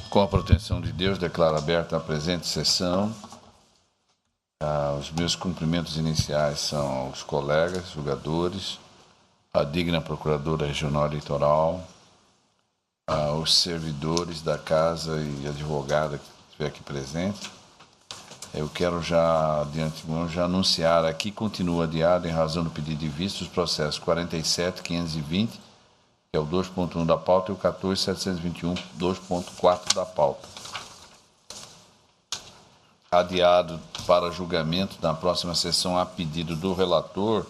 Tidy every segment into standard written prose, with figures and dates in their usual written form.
Com a proteção de Deus, declaro aberta a presente sessão. Os meus cumprimentos iniciais são aos colegas, julgadores, à digna Procuradora Regional Eleitoral, aos servidores da Casa e advogada que estiver aqui presente. Eu quero já, de antemão, anunciar aqui, continua adiado em razão do pedido de vista, os processos 47.520, que é o 2.1 da pauta, e o 14.721, 2.4 da pauta. Adiado para julgamento na próxima sessão a pedido do relator,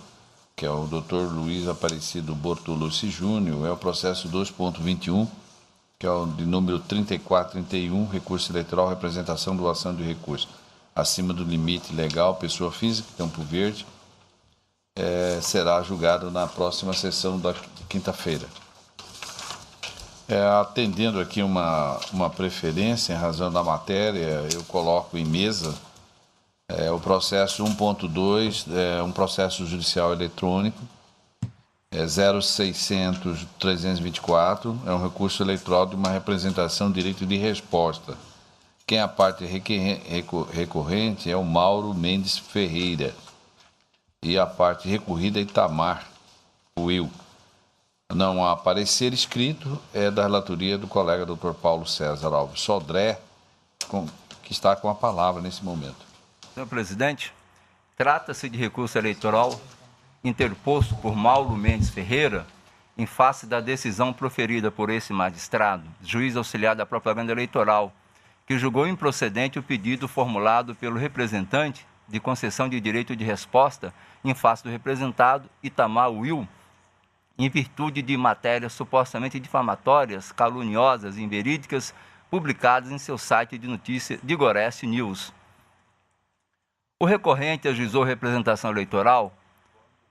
que é o Dr. Luiz Aparecido Bortolucci Júnior, é o processo 2.21, que é o de número 3431, recurso eleitoral, representação, doação de recurso acima do limite legal, pessoa física, Campo Verde, será julgado na próxima sessão da quinta-feira. Atendendo aqui uma preferência em razão da matéria, eu coloco em mesa o processo 1.2, um processo judicial eletrônico, 0600-324, é um recurso eleitoral de uma representação direito de resposta. Quem é a parte recorrente é o Mauro Mendes Ferreira e a parte recorrida é Itamar Will. Não há parecer escrito, é da relatoria do colega Dr. Paulo César Alves Sodré, que está com a palavra nesse momento. Senhor presidente, trata-se de recurso eleitoral interposto por Mauro Mendes Ferreira em face da decisão proferida por esse magistrado, juiz auxiliar da propaganda eleitoral, que julgou improcedente o pedido formulado pelo representante de concessão de direito de resposta em face do representado Itamar Will, em virtude de matérias supostamente difamatórias, caluniosas e inverídicas publicadas em seu site de notícia Digoreste News. O recorrente ajuizou representação eleitoral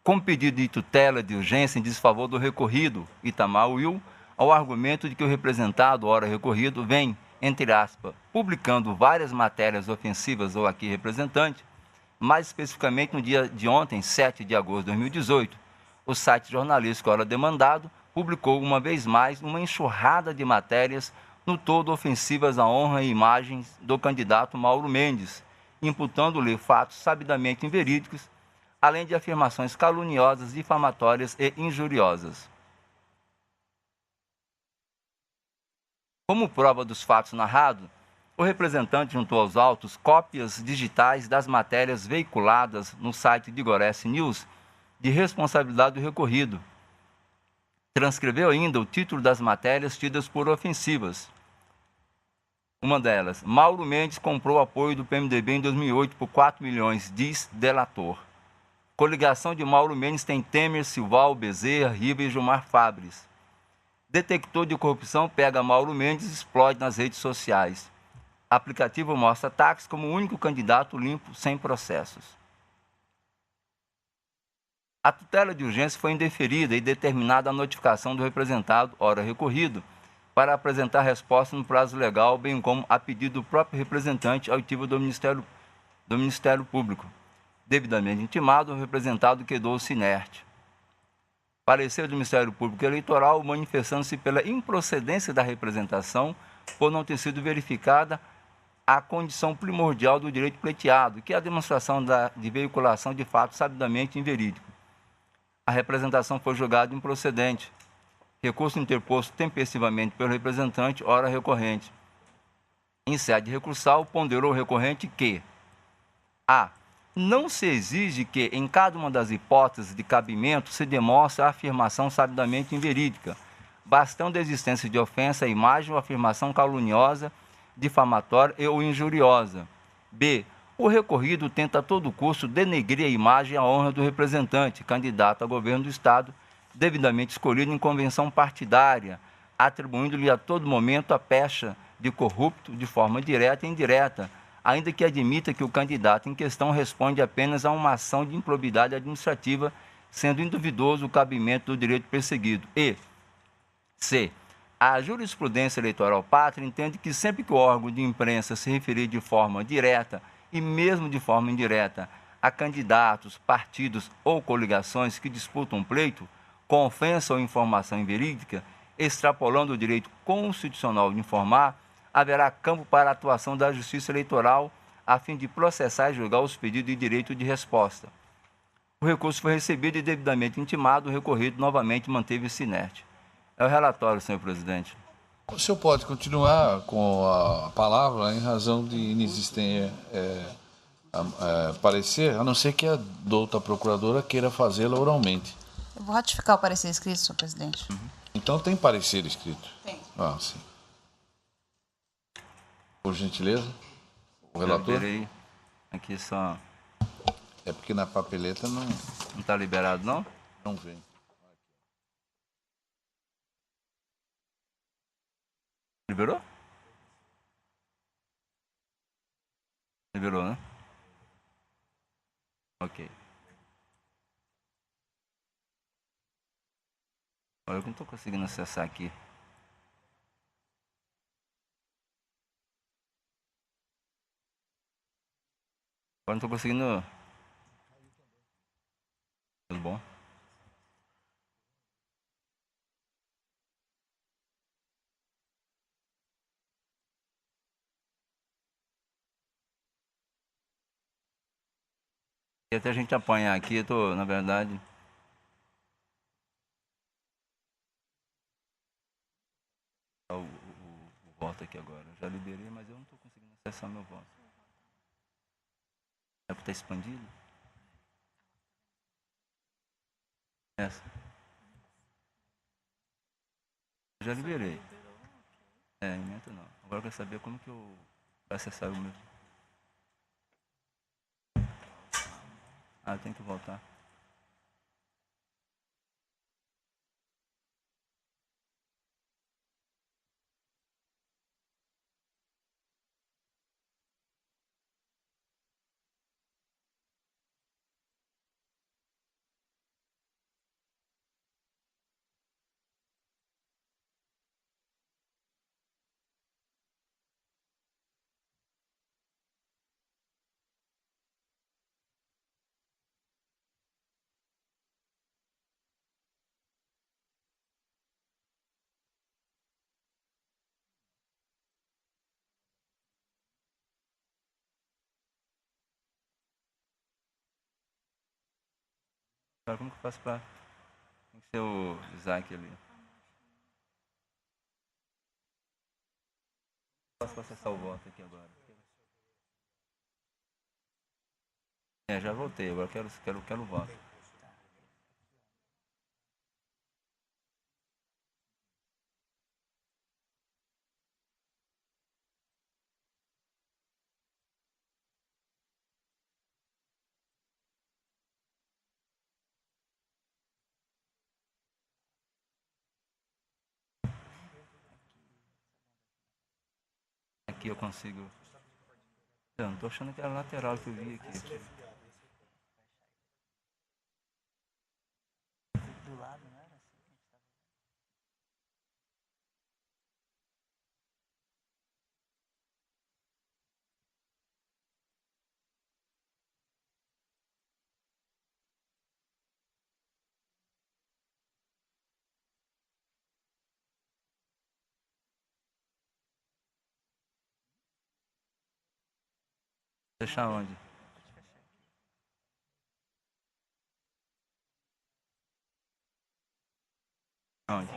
com pedido de tutela de urgência em desfavor do recorrido Itamar Will, ao argumento de que o representado, ora recorrido, vem, entre aspas, publicando várias matérias ofensivas ao aqui representante, mais especificamente no dia de ontem, 7 de agosto de 2018, o site jornalístico Hora Demandado publicou uma vez mais uma enxurrada de matérias no todo ofensivas à honra e imagens do candidato Mauro Mendes, imputando-lhe fatos sabidamente inverídicos, além de afirmações caluniosas, difamatórias e injuriosas. Como prova dos fatos narrados, o representante juntou aos autos cópias digitais das matérias veiculadas no site Digoreste News de responsabilidade do recorrido. Transcreveu ainda o título das matérias tidas por ofensivas. Uma delas, Mauro Mendes comprou apoio do PMDB em 2008 por 4 milhões, diz delator. Coligação de Mauro Mendes tem Temer, Silval, Bezerra, Riva e Gilmar Fabres. Detector de corrupção pega Mauro Mendes e explode nas redes sociais. Aplicativo mostra Táxi como o único candidato limpo sem processos. A tutela de urgência foi indeferida e determinada a notificação do representado, ora recorrido, para apresentar resposta no prazo legal, bem como a pedido do próprio representante auditivo do Ministério Público. Devidamente intimado, o representado quedou-se inerte. Parecer do Ministério Público Eleitoral manifestando-se pela improcedência da representação por não ter sido verificada a condição primordial do direito pleiteado, que é a demonstração de veiculação de fato sabidamente inverídico. A representação foi julgada improcedente. Recurso interposto tempestivamente pelo representante, ora recorrente. Em sede recursal, ponderou o recorrente que a. Não se exige que, em cada uma das hipóteses de cabimento, se demonstre a afirmação sabidamente inverídica, bastando a existência de ofensa à imagem ou afirmação caluniosa, difamatória ou injuriosa. B. O recorrido tenta a todo custo denegrir a imagem e a honra do representante, candidato a governo do Estado, devidamente escolhido em convenção partidária, atribuindo-lhe a todo momento a pecha de corrupto de forma direta e indireta, ainda que admita que o candidato em questão responde apenas a uma ação de improbidade administrativa, sendo induvidoso o cabimento do direito perseguido. E C. A jurisprudência eleitoral pátria entende que sempre que o órgão de imprensa se referir de forma direta e mesmo de forma indireta a candidatos, partidos ou coligações que disputam pleito, com ofensa ou informação inverídica, extrapolando o direito constitucional de informar, haverá campo para a atuação da Justiça Eleitoral a fim de processar e julgar os pedidos de direito de resposta. O recurso foi recebido e devidamente intimado, o recorrido novamente manteve-se inerte. É o relatório, senhor presidente. O senhor pode continuar com a palavra em razão de inexistência parecer, a não ser que a douta procuradora queira fazê-la oralmente. Eu vou ratificar o parecer escrito, senhor presidente. Então tem parecer escrito? Tem. Ah, sim. Por gentileza, o relator? Peraí, aqui só... É porque na papeleta não Não está liberado, não? vem. Liberou? Liberou, né? Ok. Olha, eu não estou conseguindo acessar aqui. Agora não estou conseguindo... Tudo bom? E até a gente apanhar aqui, eu tô, na verdade... O voto aqui agora. Eu já liberei, mas eu não estou conseguindo acessar meu voto. É porque está expandido? Essa. Eu já liberei. Emenda não. Agora eu quero saber como que eu vou acessar o meu. Ah, eu tenho que voltar. Agora como que eu faço pra... Tem que ser o Isaac ali. Posso acessar o voto aqui agora. Já voltei. Agora quero o voto. Aqui eu consigo... Eu não tô achando que era lateral que eu vi aqui. Do lado, não era assim? Fechar onde? Onde?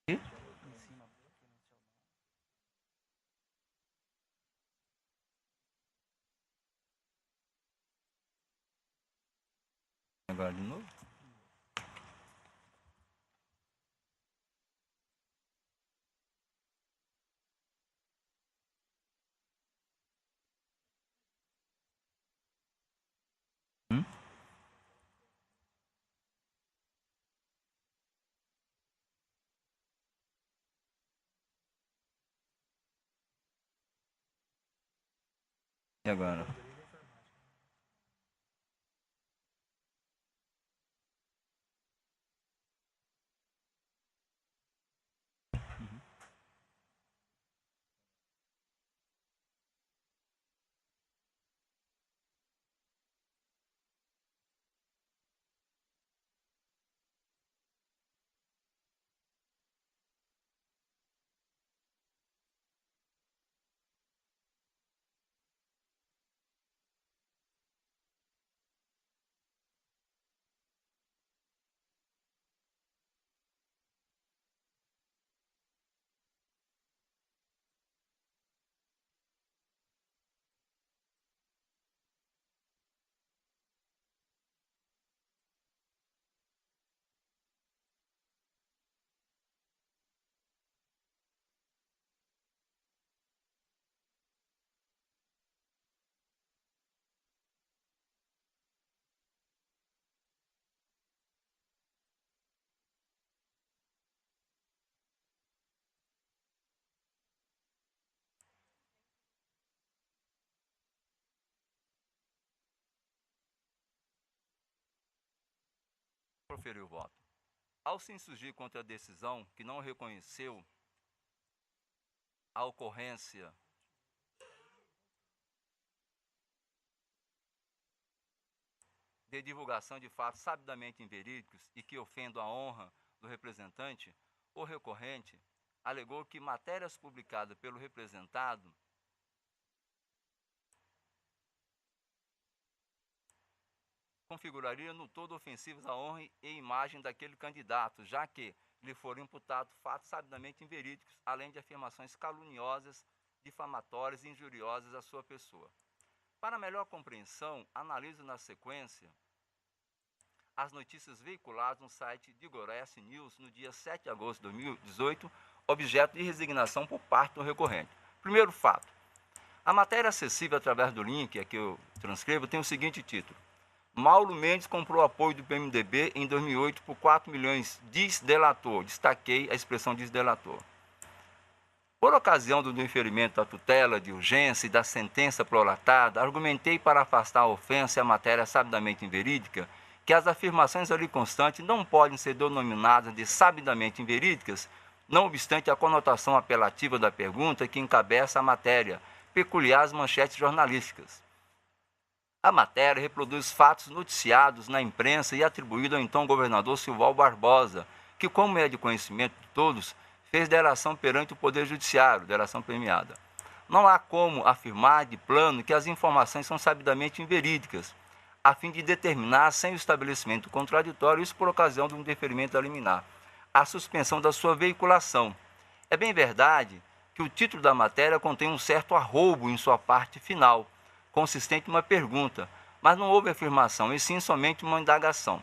Aqui? Agora de novo? Hum? E agora? proferir o voto. Ao se insurgir contra a decisão que não reconheceu a ocorrência de divulgação de fatos sabidamente inverídicos e que ofendam a honra do representante, o recorrente alegou que matérias publicadas pelo representado configurariam no todo ofensivos à honra e imagem daquele candidato, já que lhe foram imputados fatos sabidamente inverídicos, além de afirmações caluniosas, difamatórias e injuriosas à sua pessoa. Para melhor compreensão, analiso na sequência as notícias veiculadas no site de Digoreste News no dia 7 de agosto de 2018, objeto de resignação por parte do recorrente. Primeiro fato. A matéria acessível através do link, aqui eu transcrevo, tem o seguinte título. Mauro Mendes comprou apoio do PMDB em 2008 por 4 milhões, diz delator. Destaquei a expressão diz delator. Por ocasião do inferimento da tutela de urgência e da sentença prolatada, argumentei para afastar a ofensa e a matéria sabidamente inverídica que as afirmações ali constantes não podem ser denominadas de sabidamente inverídicas, não obstante a conotação apelativa da pergunta que encabeça a matéria, peculiar às manchetes jornalísticas. A matéria reproduz fatos noticiados na imprensa e atribuído ao então governador Silval Barbosa, que, como é de conhecimento de todos, fez delação perante o Poder Judiciário, delação premiada. Não há como afirmar de plano que as informações são sabidamente inverídicas, a fim de determinar, sem o estabelecimento contraditório, isso por ocasião de um deferimento liminar, a suspensão da sua veiculação. É bem verdade que o título da matéria contém um certo arroubo em sua parte final, consistente em uma pergunta, mas não houve afirmação, e sim somente uma indagação.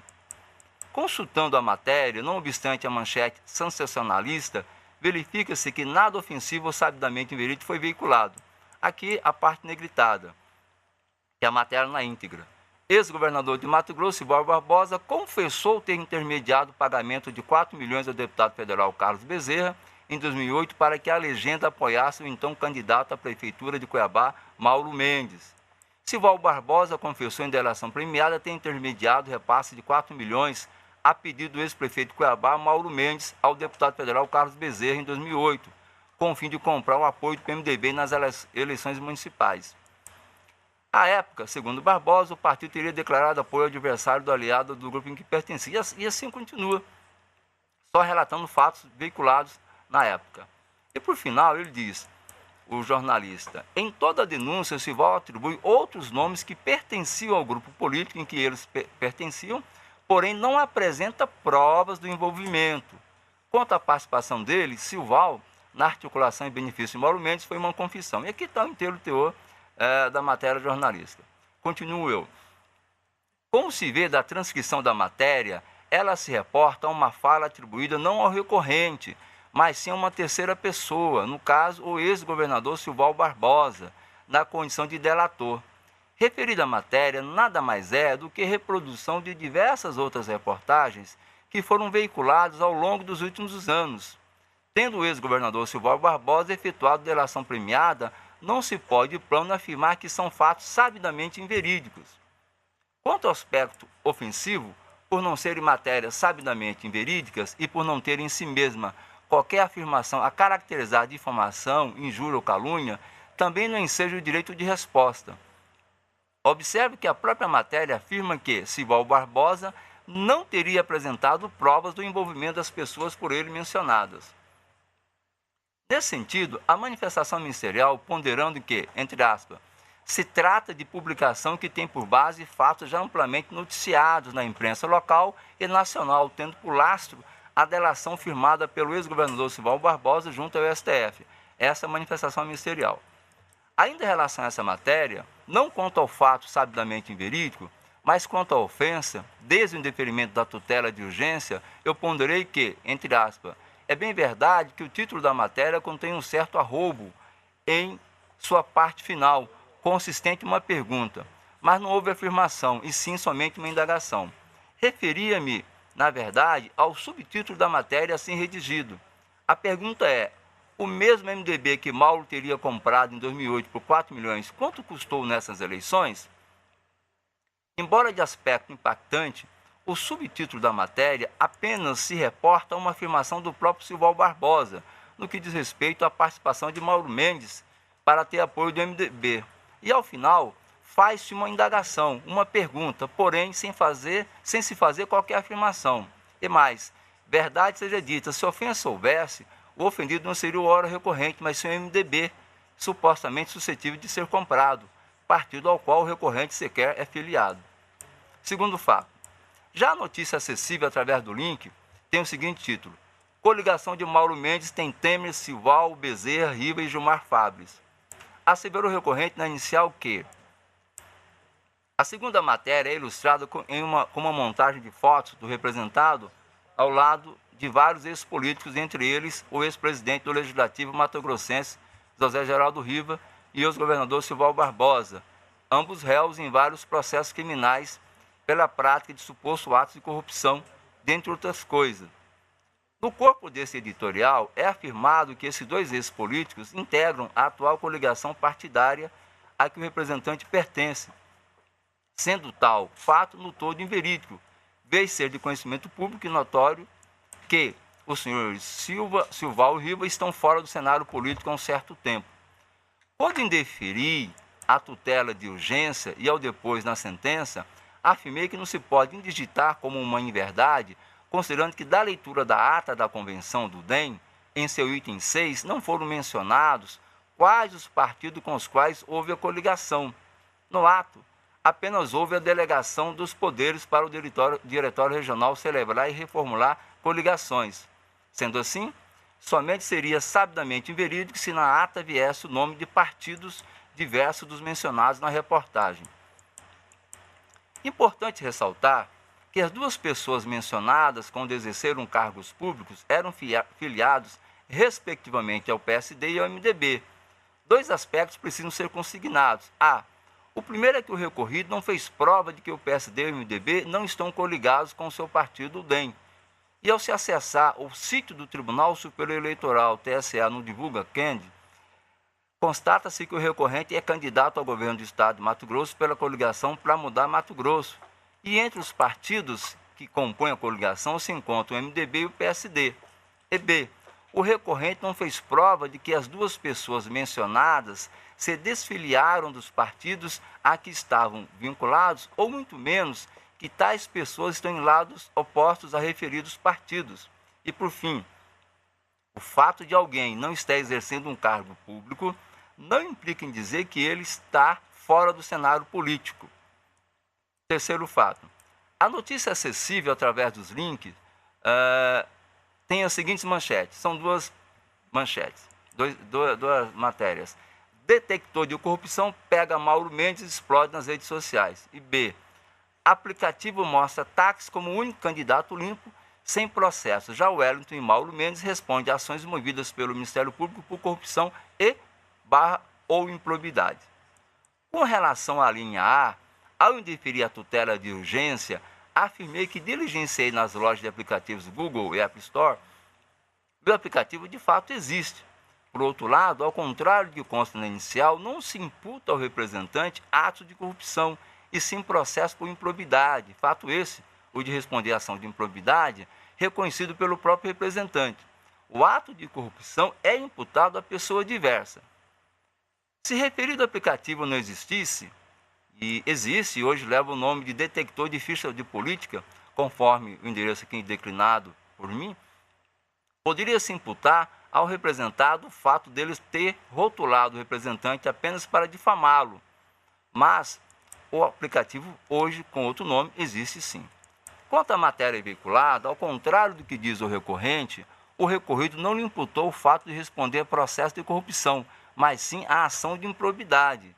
Consultando a matéria, não obstante a manchete sensacionalista, verifica-se que nada ofensivo ou sabidamente inverídico foi veiculado. Aqui a parte negritada, que é a matéria na íntegra. Ex-governador de Mato Grosso, Silval Barbosa, confessou ter intermediado o pagamento de 4 milhões ao deputado federal Carlos Bezerra em 2008 para que a legenda apoiasse o então candidato à prefeitura de Cuiabá, Mauro Mendes. Silval Barbosa confessou em delação premiada ter intermediado o repasse de 4 milhões a pedido do ex-prefeito de Cuiabá, Mauro Mendes, ao deputado federal Carlos Bezerra em 2008, com o fim de comprar o apoio do PMDB nas eleições municipais. À época, segundo Barbosa, o partido teria declarado apoio ao adversário do aliado do grupo em que pertencia, e assim continua, só relatando fatos veiculados na época. E por final ele diz, o jornalista, em toda a denúncia, o Silval atribui outros nomes que pertenciam ao grupo político em que eles pertenciam, porém não apresenta provas do envolvimento. Quanto à participação dele, Silval, na articulação em benefício de Mauro Mendes, foi uma confissão. E aqui está o inteiro teor da matéria jornalística. Continuo eu. Como se vê da transcrição da matéria, ela se reporta a uma fala atribuída não ao recorrente, mas sim a uma terceira pessoa, no caso, o ex-governador Silval Barbosa, na condição de delator. Referida matéria nada mais é do que reprodução de diversas outras reportagens que foram veiculadas ao longo dos últimos anos. Tendo o ex-governador Silval Barbosa efetuado delação premiada, não se pode, de plano, afirmar que são fatos sabidamente inverídicos. Quanto ao aspecto ofensivo, por não serem matérias sabidamente inverídicas e por não ter em si mesma qualquer afirmação a caracterizar difamação, injúria ou calúnia, também não enseja o direito de resposta. Observe que a própria matéria afirma que Silval Barbosa não teria apresentado provas do envolvimento das pessoas por ele mencionadas. Nesse sentido, a manifestação ministerial, ponderando que, entre aspas, se trata de publicação que tem por base fatos já amplamente noticiados na imprensa local e nacional, tendo por lastro a delação firmada pelo ex-governador Silval Barbosa junto ao STF. Essa é a manifestação ministerial. Ainda em relação a essa matéria, não quanto ao fato sabidamente inverídico, mas quanto à ofensa, desde o indeferimento da tutela de urgência, eu ponderei que, entre aspas, é bem verdade que o título da matéria contém um certo arroubo em sua parte final, consistente em uma pergunta, mas não houve afirmação, e sim somente uma indagação. Referia-me, na verdade, ao subtítulo da matéria assim redigido. A pergunta é, o mesmo MDB que Mauro teria comprado em 2008 por 4 milhões, quanto custou nessas eleições? Embora de aspecto impactante, o subtítulo da matéria apenas se reporta a uma afirmação do próprio Silval Barbosa, no que diz respeito à participação de Mauro Mendes para ter apoio do MDB. E, ao final, faz-se uma indagação, uma pergunta, porém sem se fazer qualquer afirmação. E mais, verdade seja dita, se ofensa houvesse, o ofendido não seria o ora recorrente, mas sim o MDB, supostamente suscetível de ser comprado, partido ao qual o recorrente sequer é filiado. Segundo fato, já a notícia acessível através do link tem o seguinte título: Coligação de Mauro Mendes tem Temer, Silval, Bezerra, Riva e Gilmar Fabres. Asseverou o recorrente na inicial que a segunda matéria é ilustrada com uma montagem de fotos do representado ao lado de vários ex-políticos, entre eles o ex-presidente do Legislativo mato-grossense, José Geraldo Riva, e o ex-governador Silval Barbosa, ambos réus em vários processos criminais pela prática de suposto atos de corrupção, dentre outras coisas. No corpo desse editorial, é afirmado que esses dois ex-políticos integram a atual coligação partidária a que o representante pertence, sendo tal fato no todo inverídico, vez ser de conhecimento público e notório que os senhores Silval e Riva estão fora do cenário político há um certo tempo. Quando indeferir a tutela de urgência e ao depois na sentença, afirmei que não se pode indigitar como uma inverdade, considerando que da leitura da ata da convenção do DEM, em seu item 6, não foram mencionados quais os partidos com os quais houve a coligação. No ato, apenas houve a delegação dos poderes para o Diretório Regional celebrar e reformular coligações. Sendo assim, somente seria sabidamente inverídico se na ata viesse o nome de partidos diversos dos mencionados na reportagem. Importante ressaltar que as duas pessoas mencionadas quando exerceram cargos públicos eram filiados, respectivamente, ao PSD e ao MDB. Dois aspectos precisam ser consignados. O primeiro é que o recorrido não fez prova de que o PSD e o MDB não estão coligados com o seu partido, o DEM. E ao se acessar o sítio do Tribunal Superior Eleitoral, TSE, no Divulga Quend, constata-se que o recorrente é candidato ao governo do estado de Mato Grosso pela coligação Pra Mudar Mato Grosso. E entre os partidos que compõem a coligação se encontram o MDB e o PSD. E B, o recorrente não fez prova de que as duas pessoas mencionadas se desfiliaram dos partidos a que estavam vinculados, ou muito menos que tais pessoas estão em lados opostos a referidos partidos. E, por fim, o fato de alguém não estar exercendo um cargo público não implica em dizer que ele está fora do cenário político. Terceiro fato, a notícia acessível através dos links tem as seguintes manchetes, são duas manchetes, duas matérias. Detector de corrupção pega Mauro Mendes e explode nas redes sociais. E B, aplicativo mostra táxi como único candidato limpo, sem processo. Já Wellington e Mauro Mendes respondem a ações movidas pelo Ministério Público por corrupção ou improbidade. Com relação à linha A, ao indeferir a tutela de urgência, afirmei que diligenciei nas lojas de aplicativos Google e App Store. O aplicativo de fato existe. Por outro lado, ao contrário do que consta na inicial, não se imputa ao representante atos de corrupção, e sim processo por improbidade. Fato esse, o de responder à ação de improbidade, reconhecido pelo próprio representante. O ato de corrupção é imputado à pessoa diversa. Se referido aplicativo não existisse, e existe, e hoje leva o nome de detector de ficha de política, conforme o endereço aqui declinado por mim, poderia se imputar ao representado o fato dele ter rotulado o representante apenas para difamá-lo. Mas o aplicativo, hoje, com outro nome, existe sim. Quanto à matéria veiculada, ao contrário do que diz o recorrente, o recorrido não lhe imputou o fato de responder a processo de corrupção, mas sim a ação de improbidade.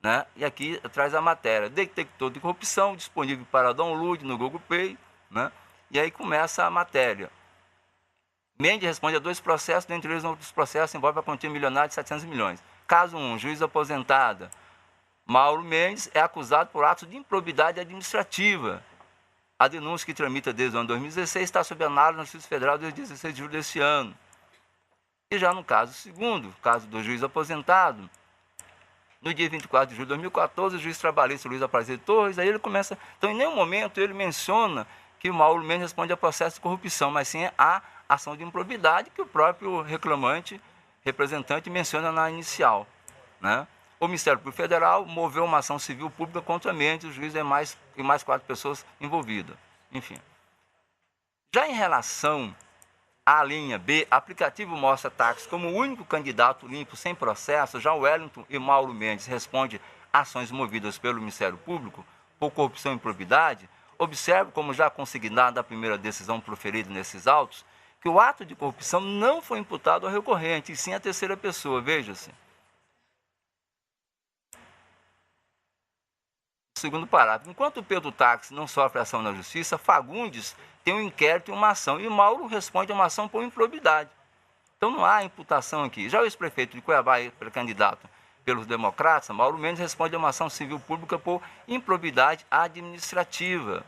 Né? E aqui traz a matéria, detector de corrupção, disponível para download no Google Play, né? E aí começa a matéria. Mendes responde a 2 processos, dentre eles outros processos envolve a quantia milionária de 700 milhões. Caso 1, juiz aposentada. Mauro Mendes é acusado por atos de improbidade administrativa. A denúncia que tramita desde o ano 2016 está sob análise na Justiça Federal desde 16 de julho desse ano. E já no caso segundo, caso do juiz aposentado, No dia 24 de julho de 2014, o juiz trabalhista Luiz Aparecido Torres, aí ele começa... Então, em nenhum momento ele menciona que o Mauro Mendes responde a processo de corrupção, mas sim a ação de improbidade que o próprio representante menciona na inicial, né? O Ministério Público Federal moveu uma ação civil pública contra Mendes, o juiz e mais 4 pessoas envolvidas. Enfim. Já em relação à linha B, aplicativo mostra táxi como o único candidato limpo sem processo, já o Wellington e Mauro Mendes responde ações movidas pelo Ministério Público por corrupção e improbidade. Observe, como já consignado a primeira decisão proferida nesses autos, que o ato de corrupção não foi imputado ao recorrente, e sim à terceira pessoa. Veja-se. Segundo parágrafo. Enquanto Pedro Táxi não sofre ação na justiça, Fagundes tem um inquérito e uma ação, e Mauro responde a uma ação por improbidade. Então não há imputação aqui. Já o ex-prefeito de Cuiabá, pré-candidato pelos democratas, Mauro Mendes responde a uma ação civil pública por improbidade administrativa.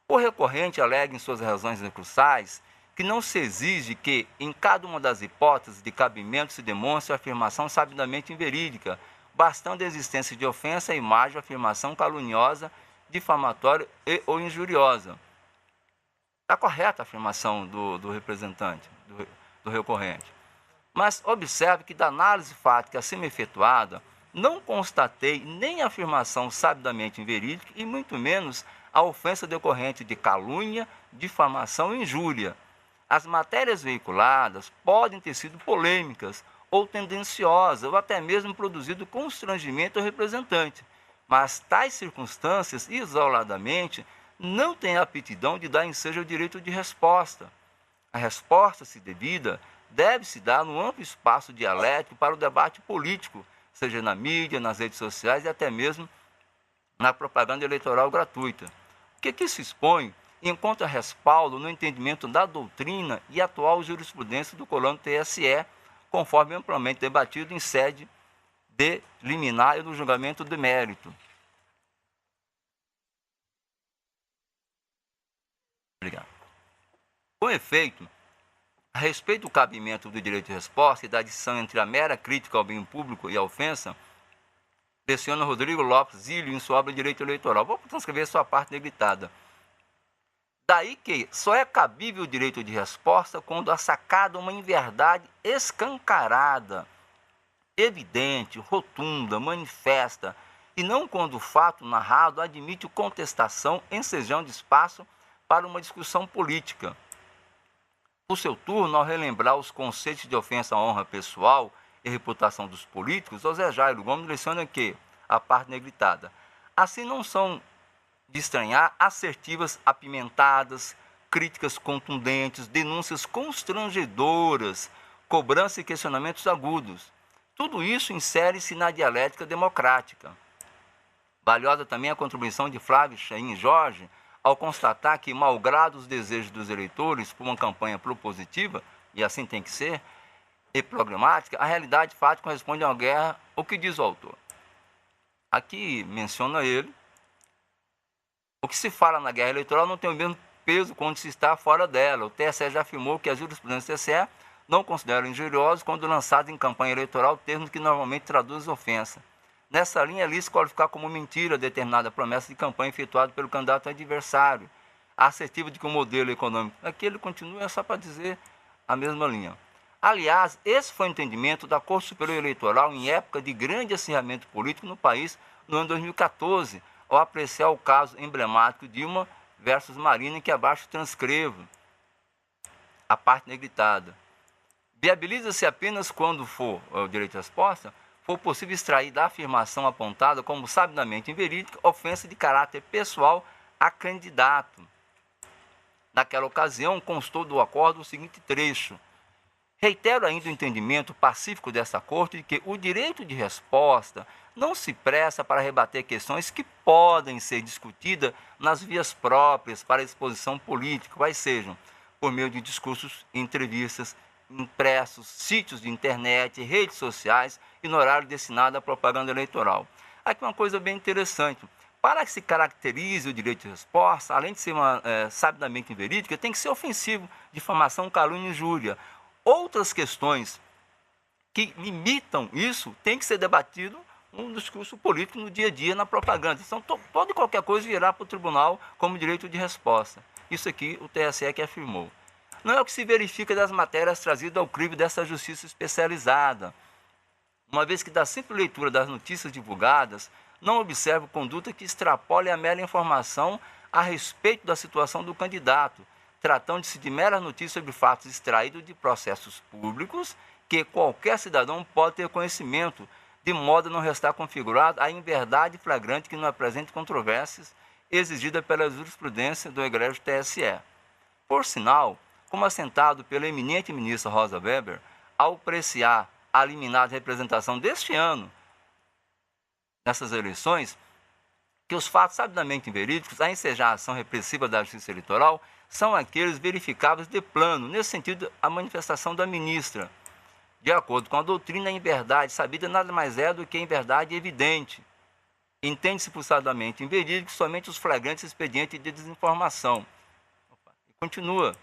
O recorrente alega em suas razões recursais que não se exige que, em cada uma das hipóteses de cabimento, se demonstre a afirmação sabidamente inverídica, bastando a existência de ofensa à imagem, afirmação caluniosa, difamatória e ou injuriosa. Está correta a afirmação do representante, do recorrente. Mas observe que da análise fática acima efetuada, não constatei nem a afirmação sabidamente inverídica e muito menos a ofensa decorrente de calúnia, difamação e injúria. As matérias veiculadas podem ter sido polêmicas ou tendenciosas, ou até mesmo produzido constrangimento ao representante, mas tais circunstâncias, isoladamente, não têm aptidão de dar ensejo ao direito de resposta. A resposta, se devida, deve-se dar no amplo espaço dialético para o debate político, seja na mídia, nas redes sociais e até mesmo na propaganda eleitoral gratuita. O que aqui se expõe encontra respaldo no entendimento da doutrina e atual jurisprudência do colônia TSE, conforme amplamente debatido em sede de liminar e no julgamento de mérito. Obrigado. Com efeito, a respeito do cabimento do direito de resposta e da adição entre a mera crítica ao bem público e a ofensa, pressiona Rodrigo Lopes Zílio em sua obra Direito Eleitoral. Vou transcrever sua parte negritada. Daí que só é cabível o direito de resposta quando há sacada uma inverdade escancarada, evidente, rotunda, manifesta, e não quando o fato narrado admite contestação, ensejando espaço para uma discussão política. Por seu turno, ao relembrar os conceitos de ofensa à honra pessoal e reputação dos políticos, José Jairo Gomes leciona que, a parte negritada, assim não são de estranhar assertivas apimentadas, críticas contundentes, denúncias constrangedoras, cobrança e questionamentos agudos. Tudo isso insere-se na dialética democrática. Valiosa também a contribuição de Flávio Chaim Jorge, ao constatar que, malgrado os desejos dos eleitores por uma campanha propositiva, e assim tem que ser, e programática, a realidade fática corresponde a uma guerra. O que diz o autor? Aqui menciona ele, o que se fala na guerra eleitoral não tem o mesmo peso quando se está fora dela. O TSE já afirmou que a jurisprudência do TSE não considera injuriosos quando lançados em campanha eleitoral termos que normalmente traduzem ofensa. Nessa linha, é lícito qualificar como mentira determinada promessa de campanha efetuada pelo candidato adversário, assertiva de que o modelo econômico... Aqui ele continua só para dizer a mesma linha. Aliás, esse foi o entendimento da Corte Superior Eleitoral em época de grande acirramento político no país, no ano 2014, ao apreciar o caso emblemático Dilma versus Marina, em que abaixo transcrevo a parte negritada. Viabiliza-se apenas quando for o direito de resposta, for possível extrair da afirmação apontada como sabidamente inverídica ofensa de caráter pessoal a candidato. Naquela ocasião, constou do acordo o seguinte trecho: reitero ainda o entendimento pacífico desta Corte de que o direito de resposta não se presta para rebater questões que podem ser discutidas nas vias próprias para a exposição política, quais sejam por meio de discursos, entrevistas, impressos, sítios de internet, redes sociais e no horário destinado à propaganda eleitoral. Aqui uma coisa bem interessante. Para que se caracterize o direito de resposta, além de ser sabidamente inverídica, tem que ser ofensivo, difamação, calúnia e injúria. Outras questões que limitam isso têm que ser debatido um discurso político no dia a dia, na propaganda. Então, toda e qualquer coisa virá para o tribunal como direito de resposta. Isso aqui o TSE que afirmou. Não é o que se verifica das matérias trazidas ao crivo dessa justiça especializada, uma vez que da simples leitura das notícias divulgadas, não observa conduta que extrapole a mera informação a respeito da situação do candidato, tratando-se de meras notícias sobre fatos extraídos de processos públicos que qualquer cidadão pode ter conhecimento, de modo a não restar configurado a inverdade flagrante que não apresente controvérsias exigida pela jurisprudência do egrégio TSE. Por sinal, como assentado pela eminente ministra Rosa Weber, ao apreciar a liminar de representação deste ano, nessas eleições, que os fatos sabidamente inverídicos a ensejar a ação repressiva da Justiça Eleitoral são aqueles verificáveis de plano, nesse sentido, a manifestação da ministra. De acordo com a doutrina, a inverdade sabida nada mais é do que a inverdade evidente. Entende-se por sabidamente inverídico somente os flagrantes expedientes de desinformação. E continua.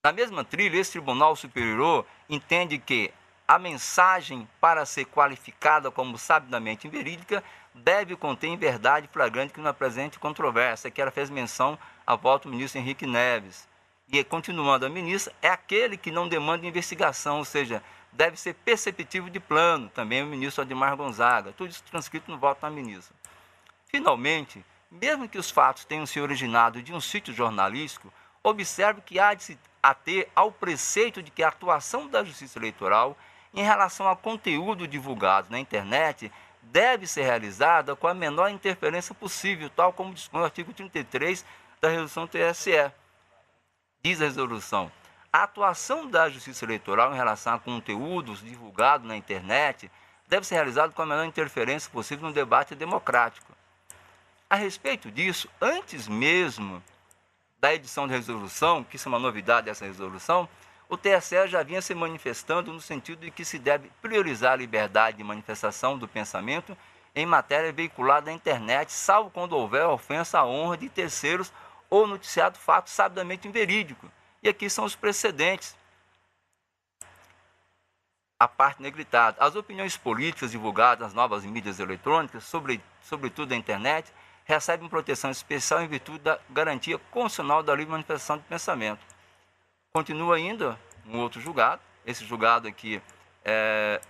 Na mesma trilha, esse Tribunal Superior entende que a mensagem, para ser qualificada como sabidamente inverídica, deve conter inverdade flagrante que não apresente controvérsia, que ela fez menção ao voto do ministro Henrique Neves. E, continuando a ministra, é aquele que não demanda investigação, ou seja, deve ser perceptível de plano, também o ministro Adhemar Gonzaga, tudo isso transcrito no voto da ministra. Finalmente, mesmo que os fatos tenham se originado de um sítio jornalístico, observe que há de se ater ao preceito de que a atuação da Justiça Eleitoral em relação ao conteúdo divulgado na internet deve ser realizada com a menor interferência possível, tal como dispõe o artigo 33 da resolução TSE. Diz a resolução: a atuação da Justiça Eleitoral em relação a conteúdos divulgados na internet deve ser realizada com a menor interferência possível no debate democrático. A respeito disso, antes mesmo da edição da resolução, que isso é uma novidade dessa resolução, o TSE já vinha se manifestando no sentido de que se deve priorizar a liberdade de manifestação do pensamento em matéria veiculada na internet, salvo quando houver ofensa à honra de terceiros ou noticiado fato sabidamente inverídico. E aqui são os precedentes. A parte negritada. As opiniões políticas divulgadas nas novas mídias eletrônicas, sobretudo na internet, recebem proteção especial em virtude da garantia constitucional da livre manifestação de pensamento. Continua ainda um outro julgado. Esse julgado aqui é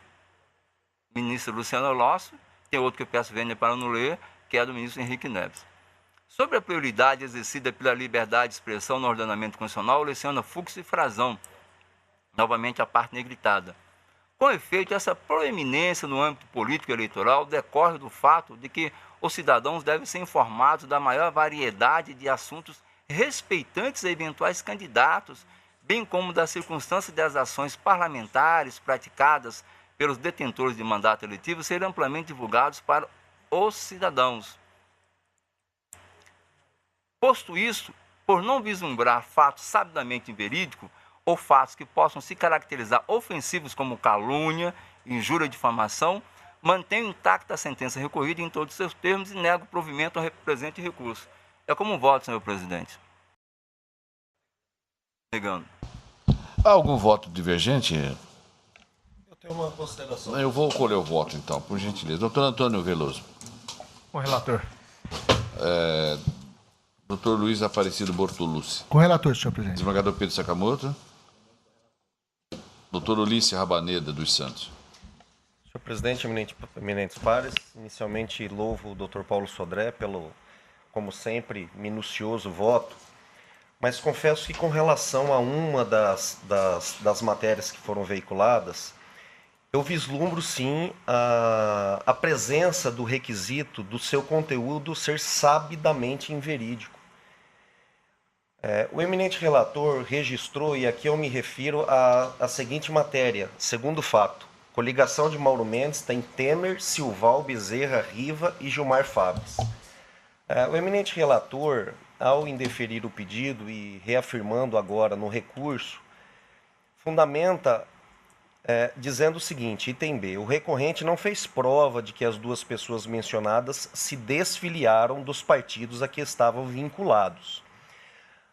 ministro Luciano Lócio. Tem outro que eu peço vênia para não ler, que é do ministro Henrique Neves. Sobre a prioridade exercida pela liberdade de expressão no ordenamento constitucional, Luciana Fux e Frazão. Novamente a parte negritada. Com efeito, essa proeminência no âmbito político e eleitoral decorre do fato de que os cidadãos devem ser informados da maior variedade de assuntos respeitantes a eventuais candidatos, bem como das circunstâncias das ações parlamentares praticadas pelos detentores de mandato eletivo serem amplamente divulgados para os cidadãos. Posto isso, por não vislumbrar fatos sabidamente inverídicos ou fatos que possam se caracterizar ofensivos como calúnia, injúria e difamação, mantenho intacta a sentença recorrida em todos os seus termos e nego o provimento ao presente recurso. É como voto, senhor presidente. Negando. Há algum voto divergente? Eu tenho uma consideração. Eu vou colher o voto, então, por gentileza. Doutor Antônio Veloso. Com o relator. Doutor Luiz Aparecido Bortolucci. Com o relator, senhor presidente. Desembargador Pedro Sakamoto. Doutor Ulisses Rabaneda dos Santos. Senhor presidente, eminentes pares, inicialmente louvo o doutor Paulo Sodré pelo, como sempre, minucioso voto, mas confesso que com relação a uma das matérias que foram veiculadas, eu vislumbro sim a presença do requisito do seu conteúdo ser sabidamente inverídico. O eminente relator registrou, e aqui eu me refiro à seguinte matéria, segundo fato: coligação de Mauro Mendes tem Temer, Silval, Bezerra, Riva e Gilmar Fabres. O eminente relator, ao indeferir o pedido e reafirmando agora no recurso, fundamenta dizendo o seguinte, item B: o recorrente não fez prova de que as duas pessoas mencionadas se desfiliaram dos partidos a que estavam vinculados.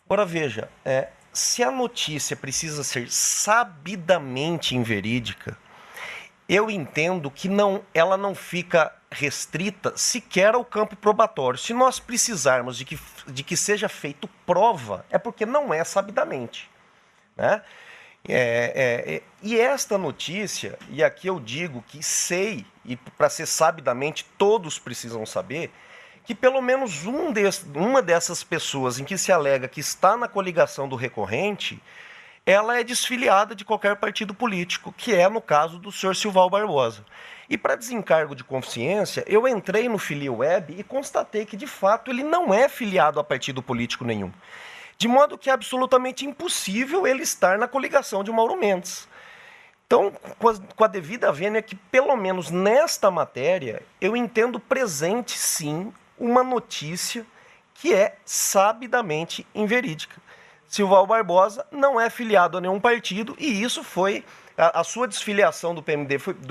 Agora veja, se a notícia precisa ser sabidamente inverídica, eu entendo que ela não fica restrita sequer ao campo probatório. Se nós precisarmos de que seja feito prova, é porque não é sabidamente, né? E esta notícia, e aqui eu digo que sei, e para ser sabidamente todos precisam saber, que pelo menos uma dessas pessoas em que se alega que está na coligação do recorrente, ela é desfiliada de qualquer partido político, que é no caso do senhor Silval Barbosa. E para desencargo de consciência, eu entrei no FiliWeb e constatei que, de fato, ele não é filiado a partido político nenhum. De modo que é absolutamente impossível ele estar na coligação de Mauro Mendes. Então, com a devida vênia que, pelo menos nesta matéria, eu entendo presente, sim, uma notícia que é sabidamente inverídica. Silval Barbosa não é filiado a nenhum partido e isso foi, a sua desfiliação do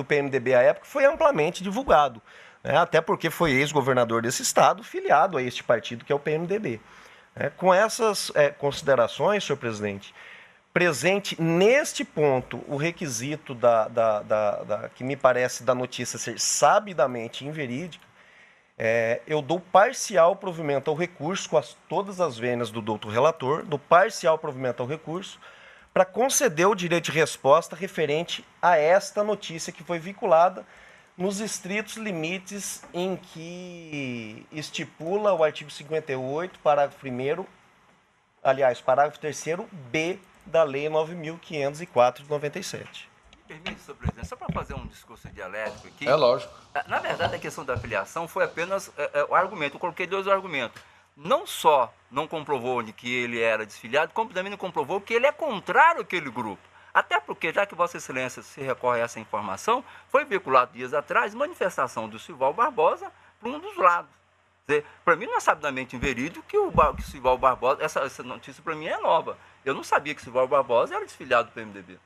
PMDB à época foi amplamente divulgado, né? Até porque foi ex-governador desse estado, filiado a este partido que é o PMDB. Com essas considerações, senhor presidente, presente neste ponto o requisito que me parece da notícia ser sabidamente inverídica, eu dou parcial provimento ao recurso, com todas as vênias do doutor relator, dou parcial provimento ao recurso, para conceder o direito de resposta referente a esta notícia que foi vinculada nos estritos limites em que estipula o artigo 58, parágrafo 1º, aliás, parágrafo 3º, B da Lei 9.504 de 97. Permite, senhor presidente, só para fazer um discurso dialético aqui. É lógico. Na verdade, a questão da filiação foi apenas o argumento. Eu coloquei 2 argumentos. Não só não comprovou de que ele era desfiliado, como também não comprovou que ele é contrário àquele grupo. Até porque, já que Vossa Excelência se recorre a essa informação, foi veiculado dias atrás manifestação do Silval Barbosa por um dos lados. Para mim não é sabidamente inverídico que o Silval Barbosa, essa notícia para mim é nova. Eu não sabia que o Silval Barbosa era desfiliado do PMDB.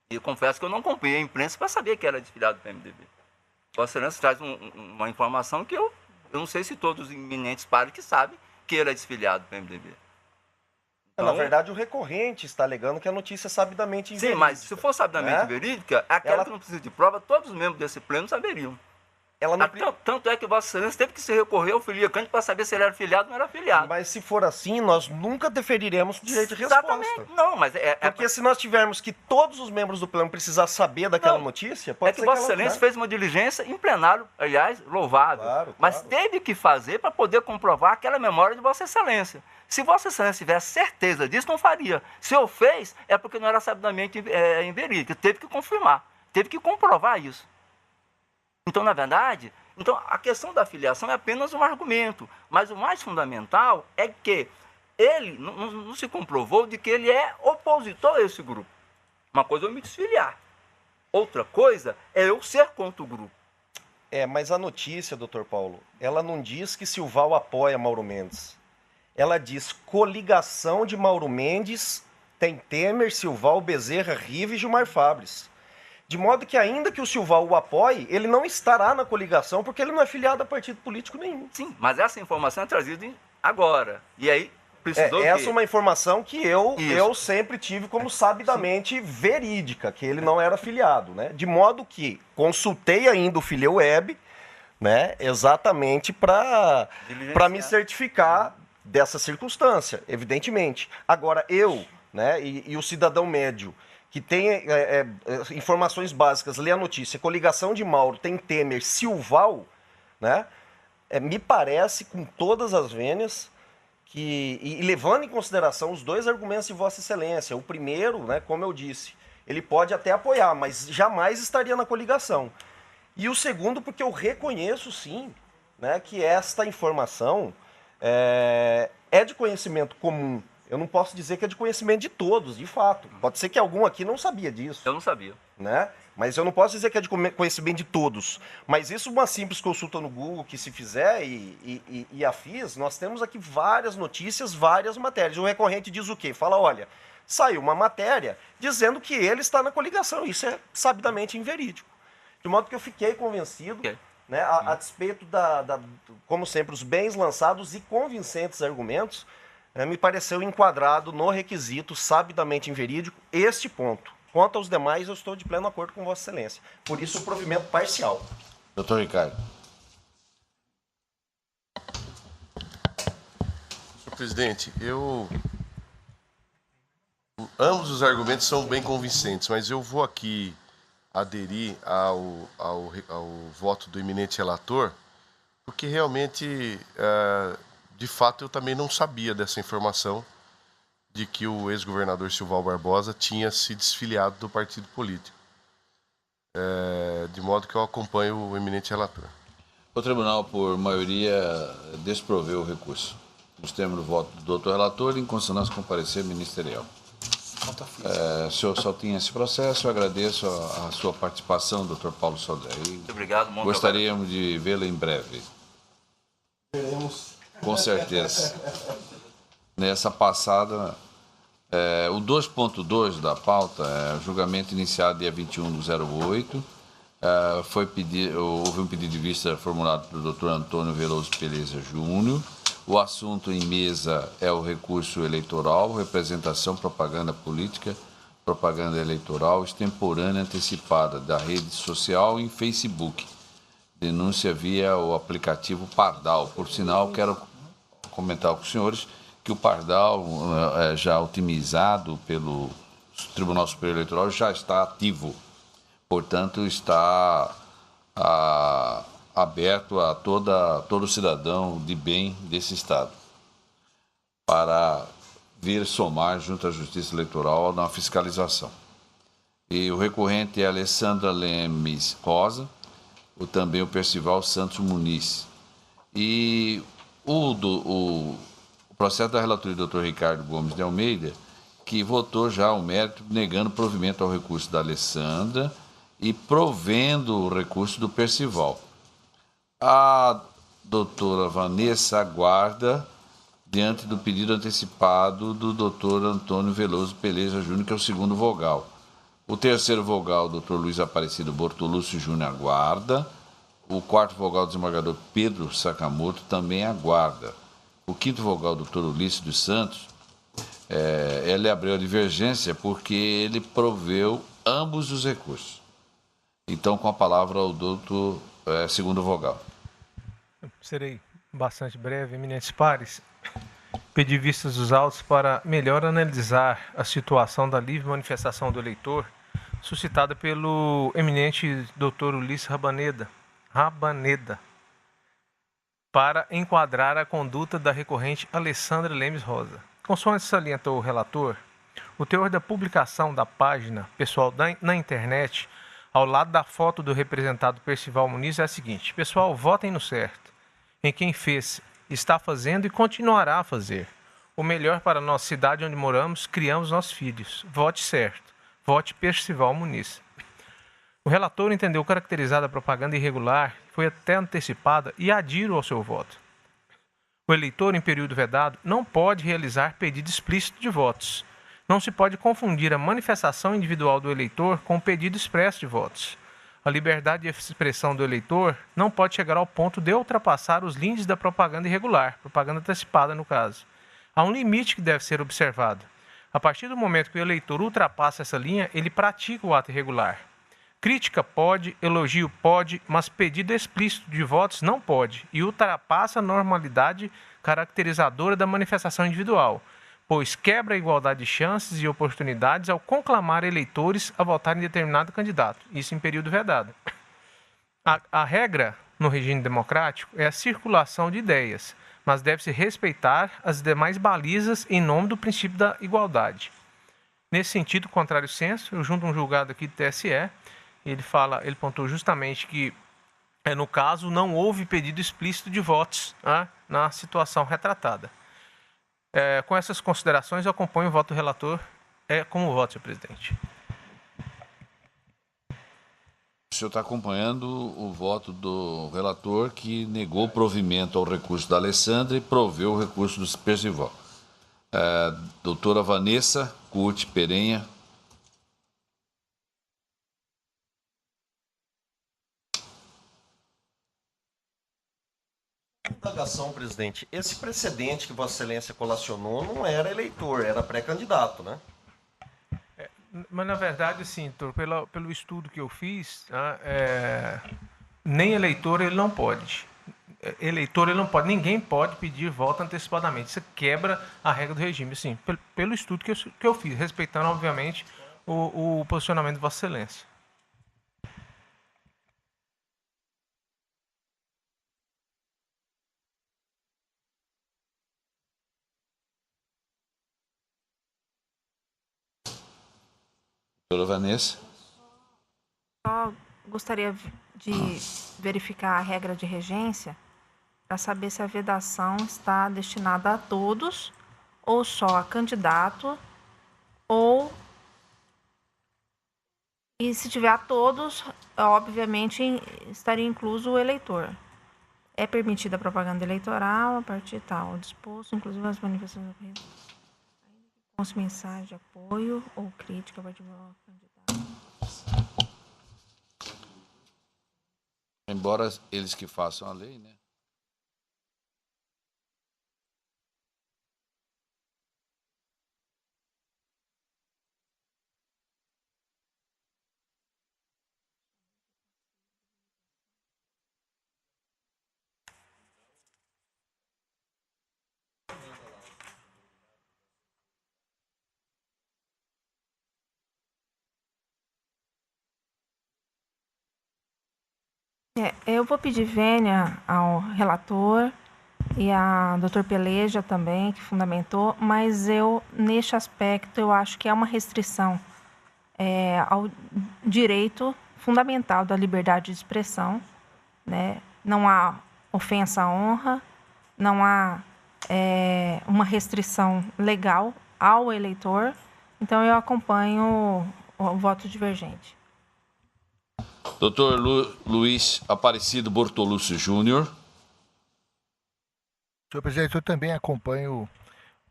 E confesso que eu não acompanhei a imprensa para saber que era desfiliado do PMDB. Vossa Excelência traz uma informação que eu não sei se todos os eminentes pares que sabem que ele é desfiliado do PMDB. Na verdade, o recorrente está alegando que a notícia é sabidamente inverídica. Sim, mas se for sabidamente verídica, aquela que não precisa de prova, todos os membros desse pleno saberiam. Tanto é que Vossa Excelência teve que se recorrer ao filiacante para saber se ele era filiado ou não era afiliado. Mas se for assim, nós nunca deferiremos o direito de resposta. Exatamente. Não, mas porque se nós tivermos que todos os membros do pleno precisar saber daquela notícia, pode ser que Vossa Excelência fez uma diligência em plenário, aliás, louvável. Claro. Mas teve que fazer para poder comprovar aquela memória de Vossa Excelência. Se Vossa Excelência tivesse certeza disso, não faria. Se eu fez, é porque não era sabidamente inverídico. Teve que confirmar, teve que comprovar isso. Então, na verdade, a questão da filiação é apenas um argumento. Mas o mais fundamental é que ele não se comprovou de que ele é opositor a esse grupo. Uma coisa é eu me desfiliar. Outra coisa é eu ser contra o grupo. Mas a notícia, doutor Paulo, ela não diz que Silval apoia Mauro Mendes. Ela diz coligação de Mauro Mendes, tem Temer, Silval, Bezerra, Rive e Gilmar Fabres. De modo que, ainda que o Silval o apoie, ele não estará na coligação porque ele não é filiado a partido político nenhum. Sim, mas essa informação é trazida agora. E aí precisou essa é uma informação que eu sempre tive como sabidamente verídica, que ele não era filiado, né? De modo que consultei ainda o FiliWeb, né? Exatamente para me certificar dessa circunstância, evidentemente. Agora, né, e o cidadão médio, que tem informações básicas, lê a notícia, coligação de Mauro, tem Temer, Silval, né? Me parece, com todas as vênias, e levando em consideração os 2 argumentos de Vossa Excelência. O primeiro, né, como eu disse, ele pode até apoiar, mas jamais estaria na coligação. E o segundo, porque eu reconheço, sim, né, que esta informação é de conhecimento comum. Eu não posso dizer que é de conhecimento de todos, de fato. Pode ser que algum aqui não sabia disso. Eu não sabia. Né? Mas eu não posso dizer que é de conhecimento de todos. Mas isso, uma simples consulta no Google que se fizer e a fiz, nós temos aqui várias notícias, várias matérias. O recorrente diz o quê? Fala, olha, saiu uma matéria dizendo que ele está na coligação. Isso é sabidamente inverídico. De modo que eu fiquei convencido, né, a despeito como sempre, os bens lançados e convincentes argumentos, me pareceu enquadrado no requisito sabidamente inverídico este ponto. Quanto aos demais, eu estou de pleno acordo com Vossa Excelência. Por isso, o provimento parcial. Doutor Ricardo. Senhor presidente, ambos os argumentos são bem convincentes, mas eu vou aqui aderir ao voto do eminente relator, porque realmente, de fato, eu também não sabia dessa informação de que o ex-governador Silval Barbosa tinha se desfiliado do partido político. De modo que eu acompanho o eminente relator. O tribunal, por maioria, desproveu o recurso. Nos termos do voto do doutor relator, em consonância com o parecer ministerial. O senhor só tinha esse processo, eu agradeço a sua participação, doutor Paulo Sodré. Muito obrigado. Gostaríamos de vê-lo em breve. Veremos. Com certeza. Nessa passada, o 2.2 da pauta, julgamento iniciado dia 21/08, houve um pedido de vista formulado pelo doutor Antônio Veloso Peleza Júnior. O assunto em mesa é o recurso eleitoral, representação, propaganda política, propaganda eleitoral extemporânea antecipada da rede social em Facebook. Denúncia via o aplicativo Pardal. Por sinal, quero comentar com os senhores que o Pardal, já otimizado pelo Tribunal Superior Eleitoral, já está ativo. Portanto, está aberto a todo cidadão de bem desse Estado para vir somar junto à Justiça Eleitoral na fiscalização. E o recorrente é Alessandra Lemes Rosa, também o Percival Santos Muniz. E o processo da relatoria do Dr. Ricardo Gomes de Almeida, que votou já o mérito negando provimento ao recurso da Alessandra e provendo o recurso do Percival. A doutora Vanessa aguarda diante do pedido antecipado do doutor Antônio Veloso Peleza Júnior, que é o segundo vogal. O terceiro vogal, o doutor Luiz Aparecido Bortolúcio Júnior, aguarda. O quarto vogal, o desembargador Pedro Sakamoto, também aguarda. O quinto vogal, o doutor Ulisses dos Santos, ele abriu a divergência porque ele proveu ambos os recursos. Então, com a palavra, o doutor segundo vogal. Serei bastante breve, eminentes pares. Pedi vistas dos autos para melhor analisar a situação da livre manifestação do eleitor suscitada pelo eminente doutor Ulisses Rabaneda, para enquadrar a conduta da recorrente Alessandra Lemes Rosa. Consoante salientou o relator, o teor da publicação da página pessoal na internet, ao lado da foto do representado Percival Muniz, é a seguinte: pessoal, votem no certo, em quem fez, está fazendo e continuará a fazer o melhor para a nossa cidade onde moramos, criamos nossos filhos. Vote certo, vote Percival Muniz. O relator entendeu caracterizada a propaganda irregular, foi até antecipada e adiro ao seu voto. O eleitor, em período vedado, não pode realizar pedido explícito de votos. Não se pode confundir a manifestação individual do eleitor com o pedido expresso de votos. A liberdade de expressão do eleitor não pode chegar ao ponto de ultrapassar os limites da propaganda irregular, propaganda antecipada no caso. Há um limite que deve ser observado. A partir do momento que o eleitor ultrapassa essa linha, ele pratica o ato irregular. Crítica pode, elogio pode, mas pedido explícito de votos não pode e ultrapassa a normalidade caracterizadora da manifestação individual, pois quebra a igualdade de chances e oportunidades ao conclamar eleitores a votar em determinado candidato, isso em período vedado. A regra no regime democrático é a circulação de ideias, mas deve-se respeitar as demais balizas em nome do princípio da igualdade. Nesse sentido, contrário senso, eu junto um julgado aqui do TSE, ele pontuou justamente que, no caso, não houve pedido explícito de votos na situação retratada. Com essas considerações, eu acompanho o voto do relator como voto, senhor presidente. O senhor está acompanhando o voto do relator que negou provimento ao recurso da Alessandra e proveu o recurso do Percival. Doutora Vanessa Curti Perenha. Indagação, presidente. Esse precedente que Vossa Excelência colacionou não era eleitor, era pré-candidato, né? Mas, na verdade, assim, pelo estudo que eu fiz, tá, nem eleitor ele não pode. Eleitor ele não pode. Ninguém pode pedir voto antecipadamente. Isso quebra a regra do regime. Assim, pelo estudo que eu fiz, respeitando, obviamente, o posicionamento de Vossa Excelência. Doutora Vanessa. Só gostaria de verificar a regra de regência para saber se a vedação está destinada a todos ou só a candidato, ou, e se tiver a todos, obviamente estaria incluso o eleitor. É permitida a propaganda eleitoral a partir tal disposto, inclusive as manifestações com as mensagens de apoio ou crítica a partir do candidato. Embora eles que façam a lei, né? Eu vou pedir vênia ao relator e a doutor Peleja também, que fundamentou, mas neste aspecto, eu acho que é uma restrição ao direito fundamental da liberdade de expressão, né? Não há ofensa à honra, não há uma restrição legal ao eleitor, então eu acompanho o voto divergente. Doutor Luiz Aparecido Bortolucci Júnior. Senhor presidente, eu também acompanho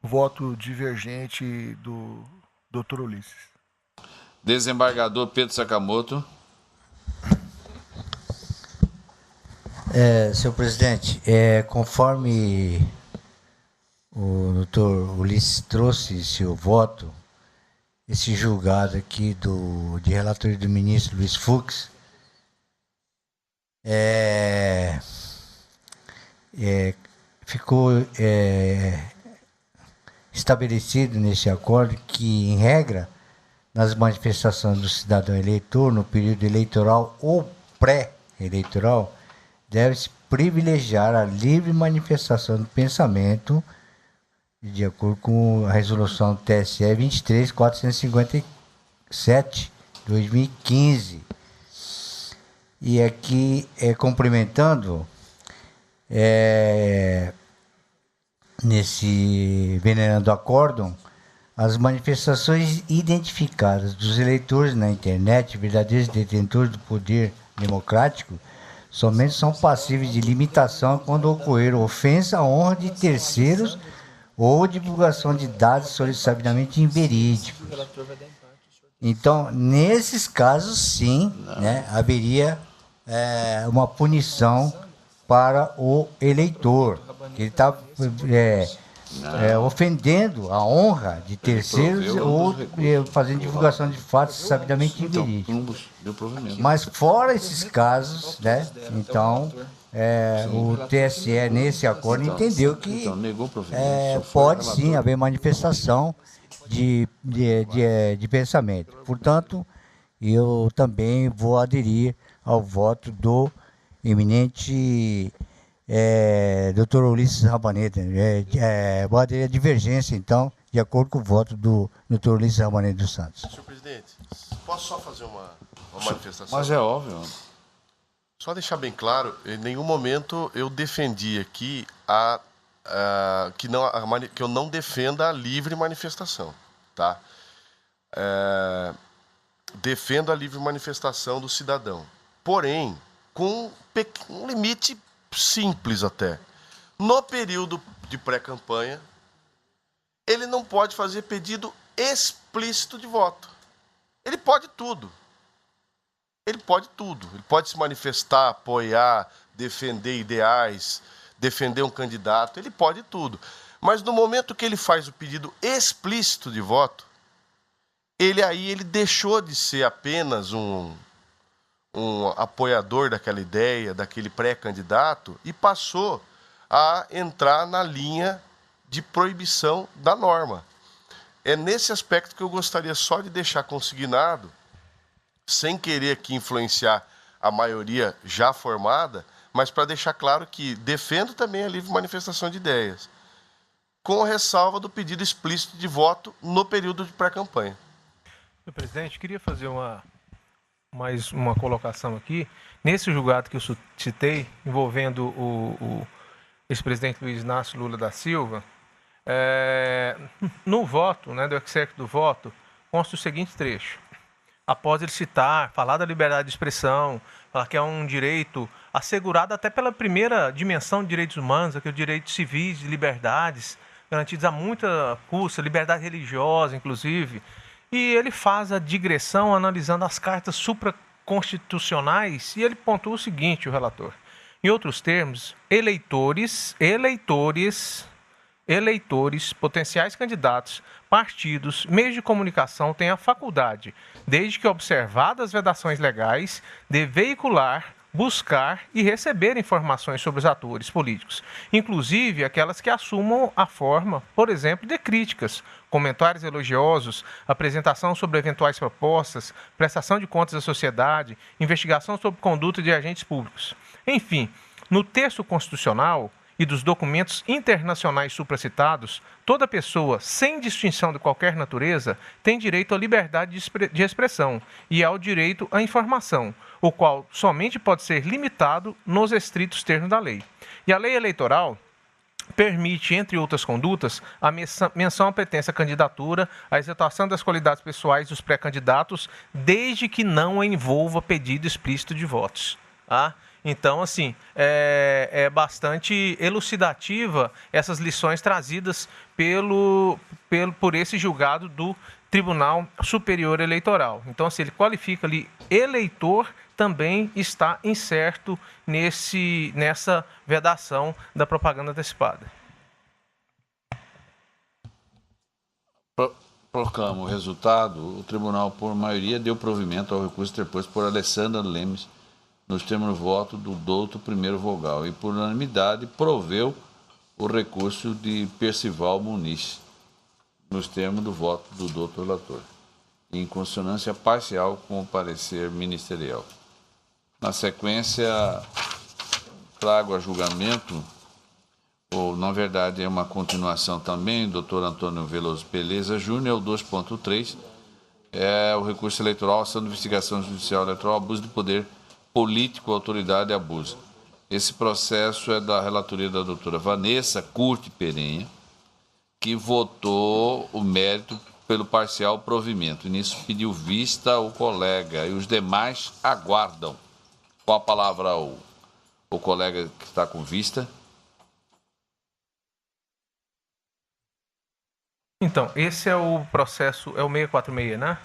o voto divergente do doutor Ulisses. Desembargador Pedro Sakamoto. Senhor presidente, conforme o doutor Ulisses trouxe seu voto, esse julgado aqui de relatoria do ministro Luiz Fux, ficou estabelecido nesse acordo que, em regra, nas manifestações do cidadão eleitor, no período eleitoral ou pré-eleitoral, deve-se privilegiar a livre manifestação do pensamento, de acordo com a resolução do TSE 23.457, 2015. E aqui, complementando, nesse venerando acórdão, as manifestações identificadas dos eleitores na internet, verdadeiros detentores do poder democrático, somente são passíveis de limitação quando ocorrer ofensa à honra de terceiros ou divulgação de dados sabidamente inverídicos. Então, nesses casos, sim, né, haveria uma punição para o eleitor, que ele está ofendendo a honra de terceiros ou fazendo divulgação de fatos sabidamente inverídicos. Mas fora esses casos, né, então o TSE, nesse acordo, entendeu que pode sim haver manifestação de pensamento. Portanto, eu também vou aderir ao voto do eminente Dr. Ulisses Rabaneda. Vou aderir à divergência, então, de acordo com o voto do Dr. Ulisses Rabaneda dos Santos. Senhor presidente, posso só fazer uma manifestação? Mas é óbvio. Só deixar bem claro, em nenhum momento eu defendi aqui que eu não defenda a livre manifestação, tá? Defendo a livre manifestação do cidadão, porém, com um limite simples até. No período de pré-campanha, ele não pode fazer pedido explícito de voto. Ele pode tudo. Ele pode tudo. Ele pode se manifestar, apoiar, defender ideais, defender um candidato, ele pode tudo. Mas no momento que ele faz o pedido explícito de voto, ele deixou de ser apenas um apoiador daquela ideia, daquele pré-candidato, e passou a entrar na linha de proibição da norma. É nesse aspecto que eu gostaria só de deixar consignado, sem querer aqui influenciar a maioria já formada, mas para deixar claro que defendo também a livre manifestação de ideias, com ressalva do pedido explícito de voto no período de pré-campanha. Senhor presidente, queria fazer mais uma colocação aqui. Nesse julgado que eu citei, envolvendo o ex-presidente Luiz Inácio Lula da Silva, no voto, né, do excerto do voto, consta o seguinte trecho. Após ele falar da liberdade de expressão, falar que é um direito assegurado até pela primeira dimensão de direitos humanos, que é o direito civis, de liberdades, garantidos a muita custa, liberdade religiosa, inclusive. E ele faz a digressão analisando as cartas supraconstitucionais e ele pontua o seguinte, o relator. Em outros termos, eleitores, potenciais candidatos, partidos, meios de comunicação têm a faculdade, desde que observadas as vedações legais, de veicular, buscar e receber informações sobre os atores políticos, inclusive aquelas que assumam a forma, por exemplo, de críticas, comentários elogiosos, apresentação sobre eventuais propostas, prestação de contas à sociedade, investigação sobre conduta de agentes públicos. Enfim, no texto constitucional e dos documentos internacionais supracitados, toda pessoa, sem distinção de qualquer natureza, tem direito à liberdade de expressão e ao direito à informação, o qual somente pode ser limitado nos estritos termos da lei. E a lei eleitoral permite, entre outras condutas, a menção à pertença à candidatura, a exaltação das qualidades pessoais dos pré-candidatos, desde que não envolva pedido explícito de votos. Tá? Então, assim, é bastante elucidativa essas lições trazidas por esse julgado do Tribunal Superior Eleitoral. Então, se ele qualifica ali eleitor, também está incerto nessa vedação da propaganda antecipada. Proclamo o resultado. O tribunal, por maioria, deu provimento ao recurso interposto por Alessandra Lemes, nos termos do voto do douto primeiro vogal, e por unanimidade proveu o recurso de Percival Muniz, nos termos do voto do douto relator, em consonância parcial com o parecer ministerial. Na sequência, trago a julgamento, ou na verdade é uma continuação também, do Dr. Antônio Veloso Peleza Júnior, o 2.3, é o recurso eleitoral, ação de investigação judicial eleitoral, abuso de poder político, autoridade e abuso. Esse processo é da relatoria da doutora Vanessa Curti Perenha, que votou o mérito pelo parcial provimento. E nisso pediu vista o colega e os demais aguardam. Com a palavra o colega que está com vista. Então, esse é o processo, é o 646, né?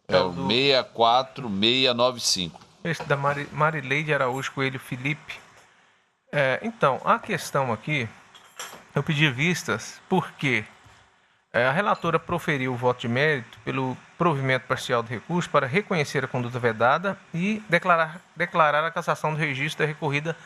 É o 64695. Esse da Marileide Araújo Coelho Felipe. Então, a questão aqui, eu pedi vistas porque a relatora proferiu o voto de mérito pelo provimento parcial do recurso para reconhecer a conduta vedada e declarar a cassação do registro da recorrida.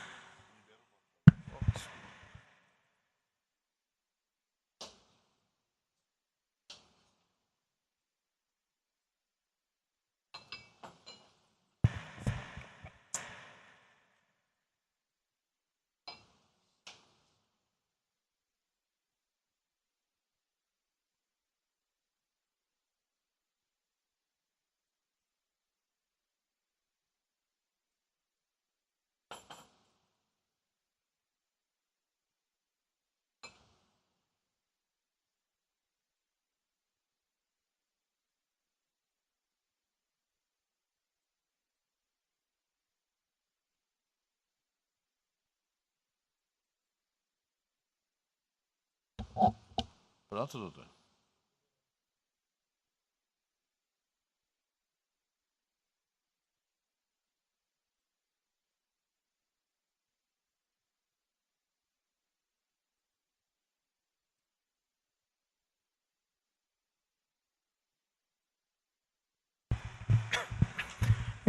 Pronto, doutor?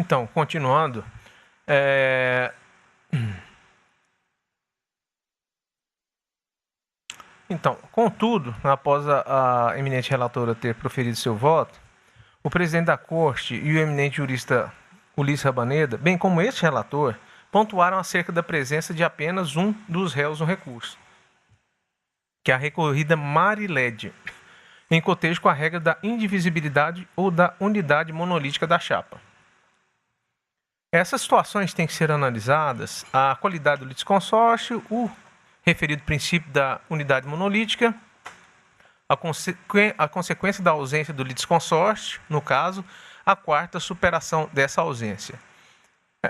Então, continuando, então, contudo, após a eminente relatora ter proferido seu voto, o presidente da Corte e o eminente jurista Ulisses Rabaneda, bem como este relator, pontuaram acerca da presença de apenas um dos réus no recurso, que é a recorrida Marilede, em cotejo com a regra da indivisibilidade ou da unidade monolítica da chapa. Essas situações têm que ser analisadas a qualidade do litisconsórcio, o referido princípio da unidade monolítica, a consequência da ausência do litisconsórcio, no caso, a quarta superação dessa ausência.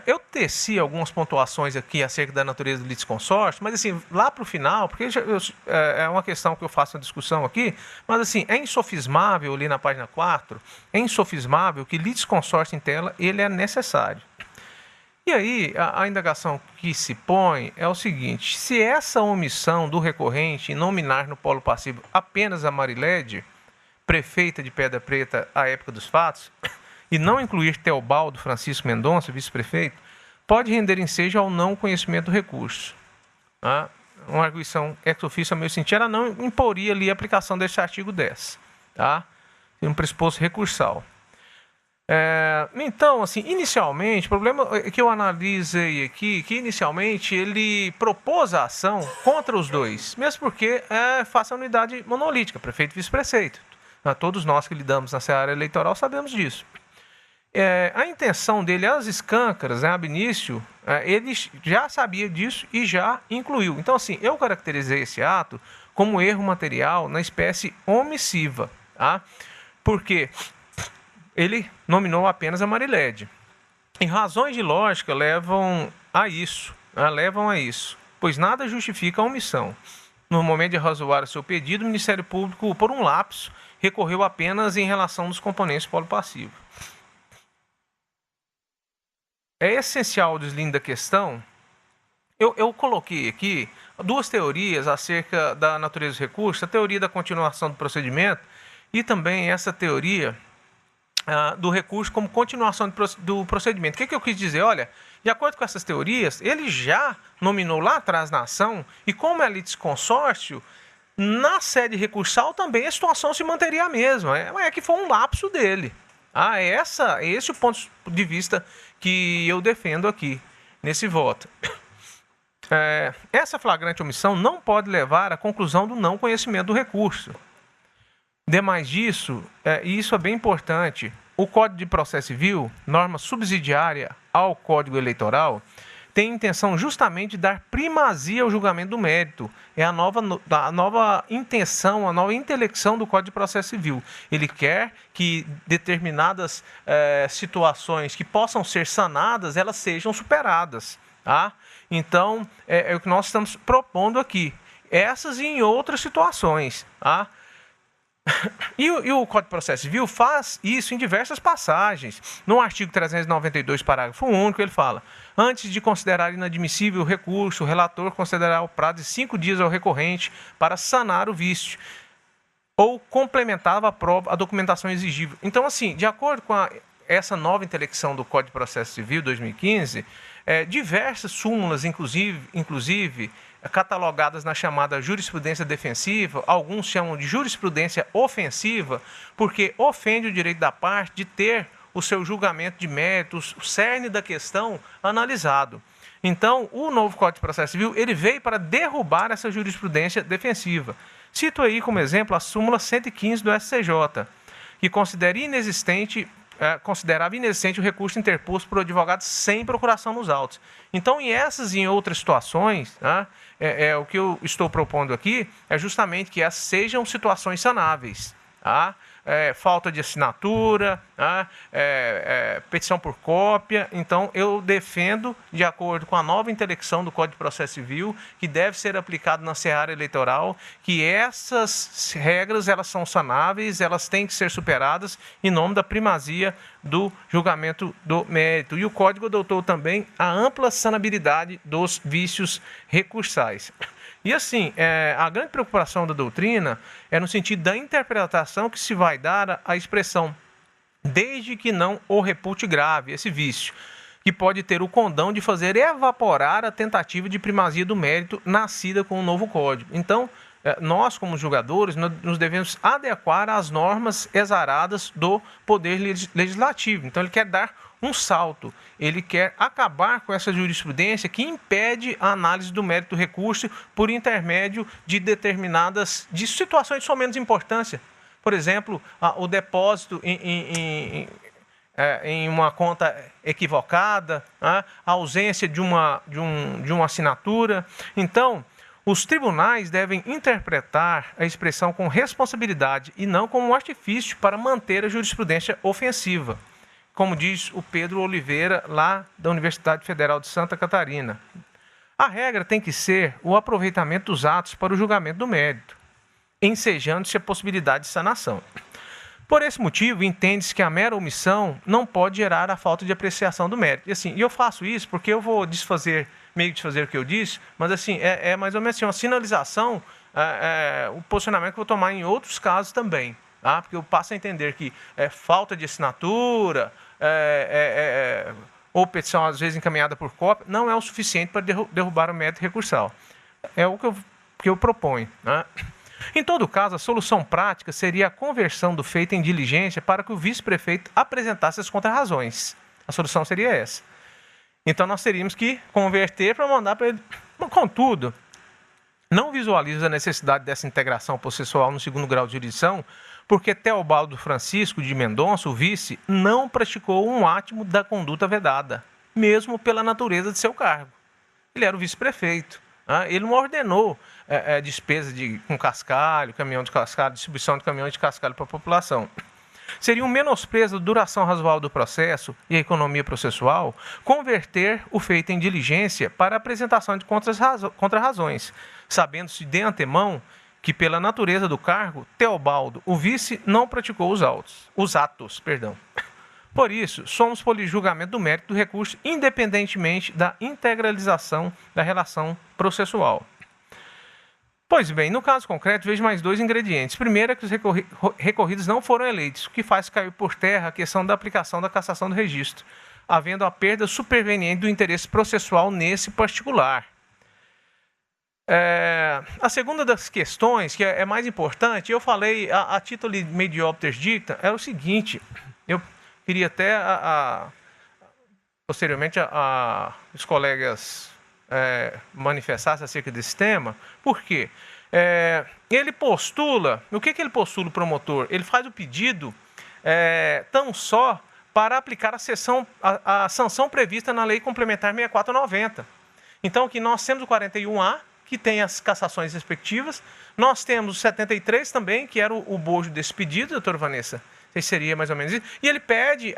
Eu teci algumas pontuações aqui acerca da natureza do litisconsórcio, mas assim, lá para o final, porque é uma questão que eu faço na discussão aqui, mas assim, é insofismável, ali na página 4, é insofismável que litisconsórcio em tela, ele é necessário. E aí, a indagação que se põe é o seguinte: se essa omissão do recorrente em nominar no polo passivo apenas a Marilede, prefeita de Pedra Preta à época dos fatos, e não incluir Teobaldo Francisco Mendonça, vice-prefeito, pode render ensejo ao não conhecimento do recurso. Tá? Uma arguição ex officio, a meu sentir, ela não imporia ali a aplicação desse artigo 10. Tá? Um pressuposto recursal. Então, assim, inicialmente, o problema que eu analisei aqui, que inicialmente ele propôs a ação contra os dois, mesmo porque faça a unidade monolítica, prefeito e vice-prefeito. Todos nós que lidamos na seara eleitoral sabemos disso. A intenção dele, as escâncaras, ab início, ele já sabia disso e já incluiu. Então, assim, eu caracterizei esse ato como erro material na espécie omissiva, tá? Porque ele nominou apenas a Marilede. E razões de lógica levam a isso, pois nada justifica a omissão. No momento de arrazoar seu pedido, o Ministério Público, por um lapso, recorreu apenas em relação dos componentes polo passivo. É essencial o deslinde da questão. Eu coloquei aqui duas teorias acerca da natureza do recurso, a teoria da continuação do procedimento e também essa teoria do recurso como continuação do procedimento. O que eu quis dizer? Olha, de acordo com essas teorias, ele já nominou lá atrás na ação e como é litisconsórcio, na sede recursal também a situação se manteria a mesma. É que foi um lapso dele. Esse é o ponto de vista que eu defendo aqui, nesse voto. Essa flagrante omissão não pode levar à conclusão do não conhecimento do recurso. Demais disso, e isso é bem importante, o Código de Processo Civil, norma subsidiária ao Código Eleitoral, tem intenção justamente de dar primazia ao julgamento do mérito. É a nova intenção, a nova intelecção do Código de Processo Civil. Ele quer que determinadas situações que possam ser sanadas, elas sejam superadas. Tá? Então, é o que nós estamos propondo aqui. Essas e em outras situações. Tá? E o Código de Processo Civil faz isso em diversas passagens. No artigo 392, parágrafo único, ele fala: antes de considerar inadmissível o recurso, o relator considerará o prazo de 5 dias ao recorrente para sanar o vício ou complementar a documentação exigível. Então, assim, de acordo com essa nova intelecção do Código de Processo Civil 2015, diversas súmulas, inclusive catalogadas na chamada jurisprudência defensiva, alguns chamam de jurisprudência ofensiva, porque ofende o direito da parte de ter o seu julgamento de méritos, o cerne da questão analisado. Então, o novo Código de Processo Civil, ele veio para derrubar essa jurisprudência defensiva. Cito aí como exemplo a súmula 115 do SCJ, que considerava inexistente o recurso interposto por advogado sem procuração nos autos. Então, em essas e em outras situações, o que eu estou propondo aqui é justamente que essas sejam situações sanáveis. Tá? Falta de assinatura, petição por cópia. Então, eu defendo, de acordo com a nova intelecção do Código de Processo Civil, que deve ser aplicado na seara eleitoral, que essas regras elas são sanáveis, elas têm que ser superadas em nome da primazia do julgamento do mérito. E o Código adotou também a ampla sanabilidade dos vícios recursais. E assim, a grande preocupação da doutrina é no sentido da interpretação que se vai dar à expressão desde que não o repute grave, esse vício, que pode ter o condão de fazer evaporar a tentativa de primazia do mérito nascida com o novo Código. Então, nós, como julgadores, nos devemos adequar às normas exaradas do Poder Legislativo. Então, ele quer dar um salto, ele quer acabar com essa jurisprudência que impede a análise do mérito do recurso por intermédio de determinadas situações de somente importância. Por exemplo, o depósito em uma conta equivocada, a ausência de uma assinatura. Então, os tribunais devem interpretar a expressão com responsabilidade e não como um artifício para manter a jurisprudência ofensiva, como diz o Pedro Oliveira, lá da Universidade Federal de Santa Catarina. A regra tem que ser o aproveitamento dos atos para o julgamento do mérito, ensejando-se a possibilidade de sanação. Por esse motivo, entende-se que a mera omissão não pode gerar a falta de apreciação do mérito. E eu faço isso porque eu vou meio desfazer o que eu disse, mas assim, é mais ou menos assim, uma sinalização, o posicionamento que eu vou tomar em outros casos também. Tá? Porque eu passo a entender que falta de assinatura, ou petição às vezes encaminhada por cópia, não é o suficiente para derrubar o mérito recursal. É o que eu proponho. Né? Em todo caso, a solução prática seria a conversão do feito em diligência para que o vice-prefeito apresentasse as contrarrazões. A solução seria essa. Então, nós teríamos que converter para mandar para ele. Contudo, não visualizo a necessidade dessa integração processual no segundo grau de jurisdição, porque Teobaldo Francisco de Mendonça, o vice, não praticou um átimo da conduta vedada, mesmo pela natureza de seu cargo. Ele era o vice-prefeito. Ele não ordenou despesa com cascalho, caminhão de cascalho, distribuição de caminhões de cascalho para a população. Seria um menosprezo da duração razoável do processo e a economia processual converter o feito em diligência para a apresentação de contrarrazões, sabendo-se de antemão que, pela natureza do cargo, Teobaldo, o vice, não praticou os atos. Por isso, somos por julgamento do mérito do recurso, independentemente da integralização da relação processual. Pois bem, no caso concreto, vejo mais dois ingredientes. Primeiro é que os recorridos não foram eleitos, o que faz cair por terra a questão da aplicação da cassação do registro, havendo a perda superveniente do interesse processual nesse particular. A segunda das questões, que é mais importante, eu falei a título meio de obter dicta, é o seguinte: eu queria até, posteriormente, os colegas manifestassem acerca desse tema. Por quê? Ele postula, o que ele postula, o promotor? Ele faz o pedido tão só para aplicar a sanção prevista na Lei Complementar 6490. Então, aqui nós temos o 41A, que tem as cassações respectivas, nós temos o 73 também, que era o bojo desse pedido, doutora Vanessa, sei se seria mais ou menos isso, e ele pede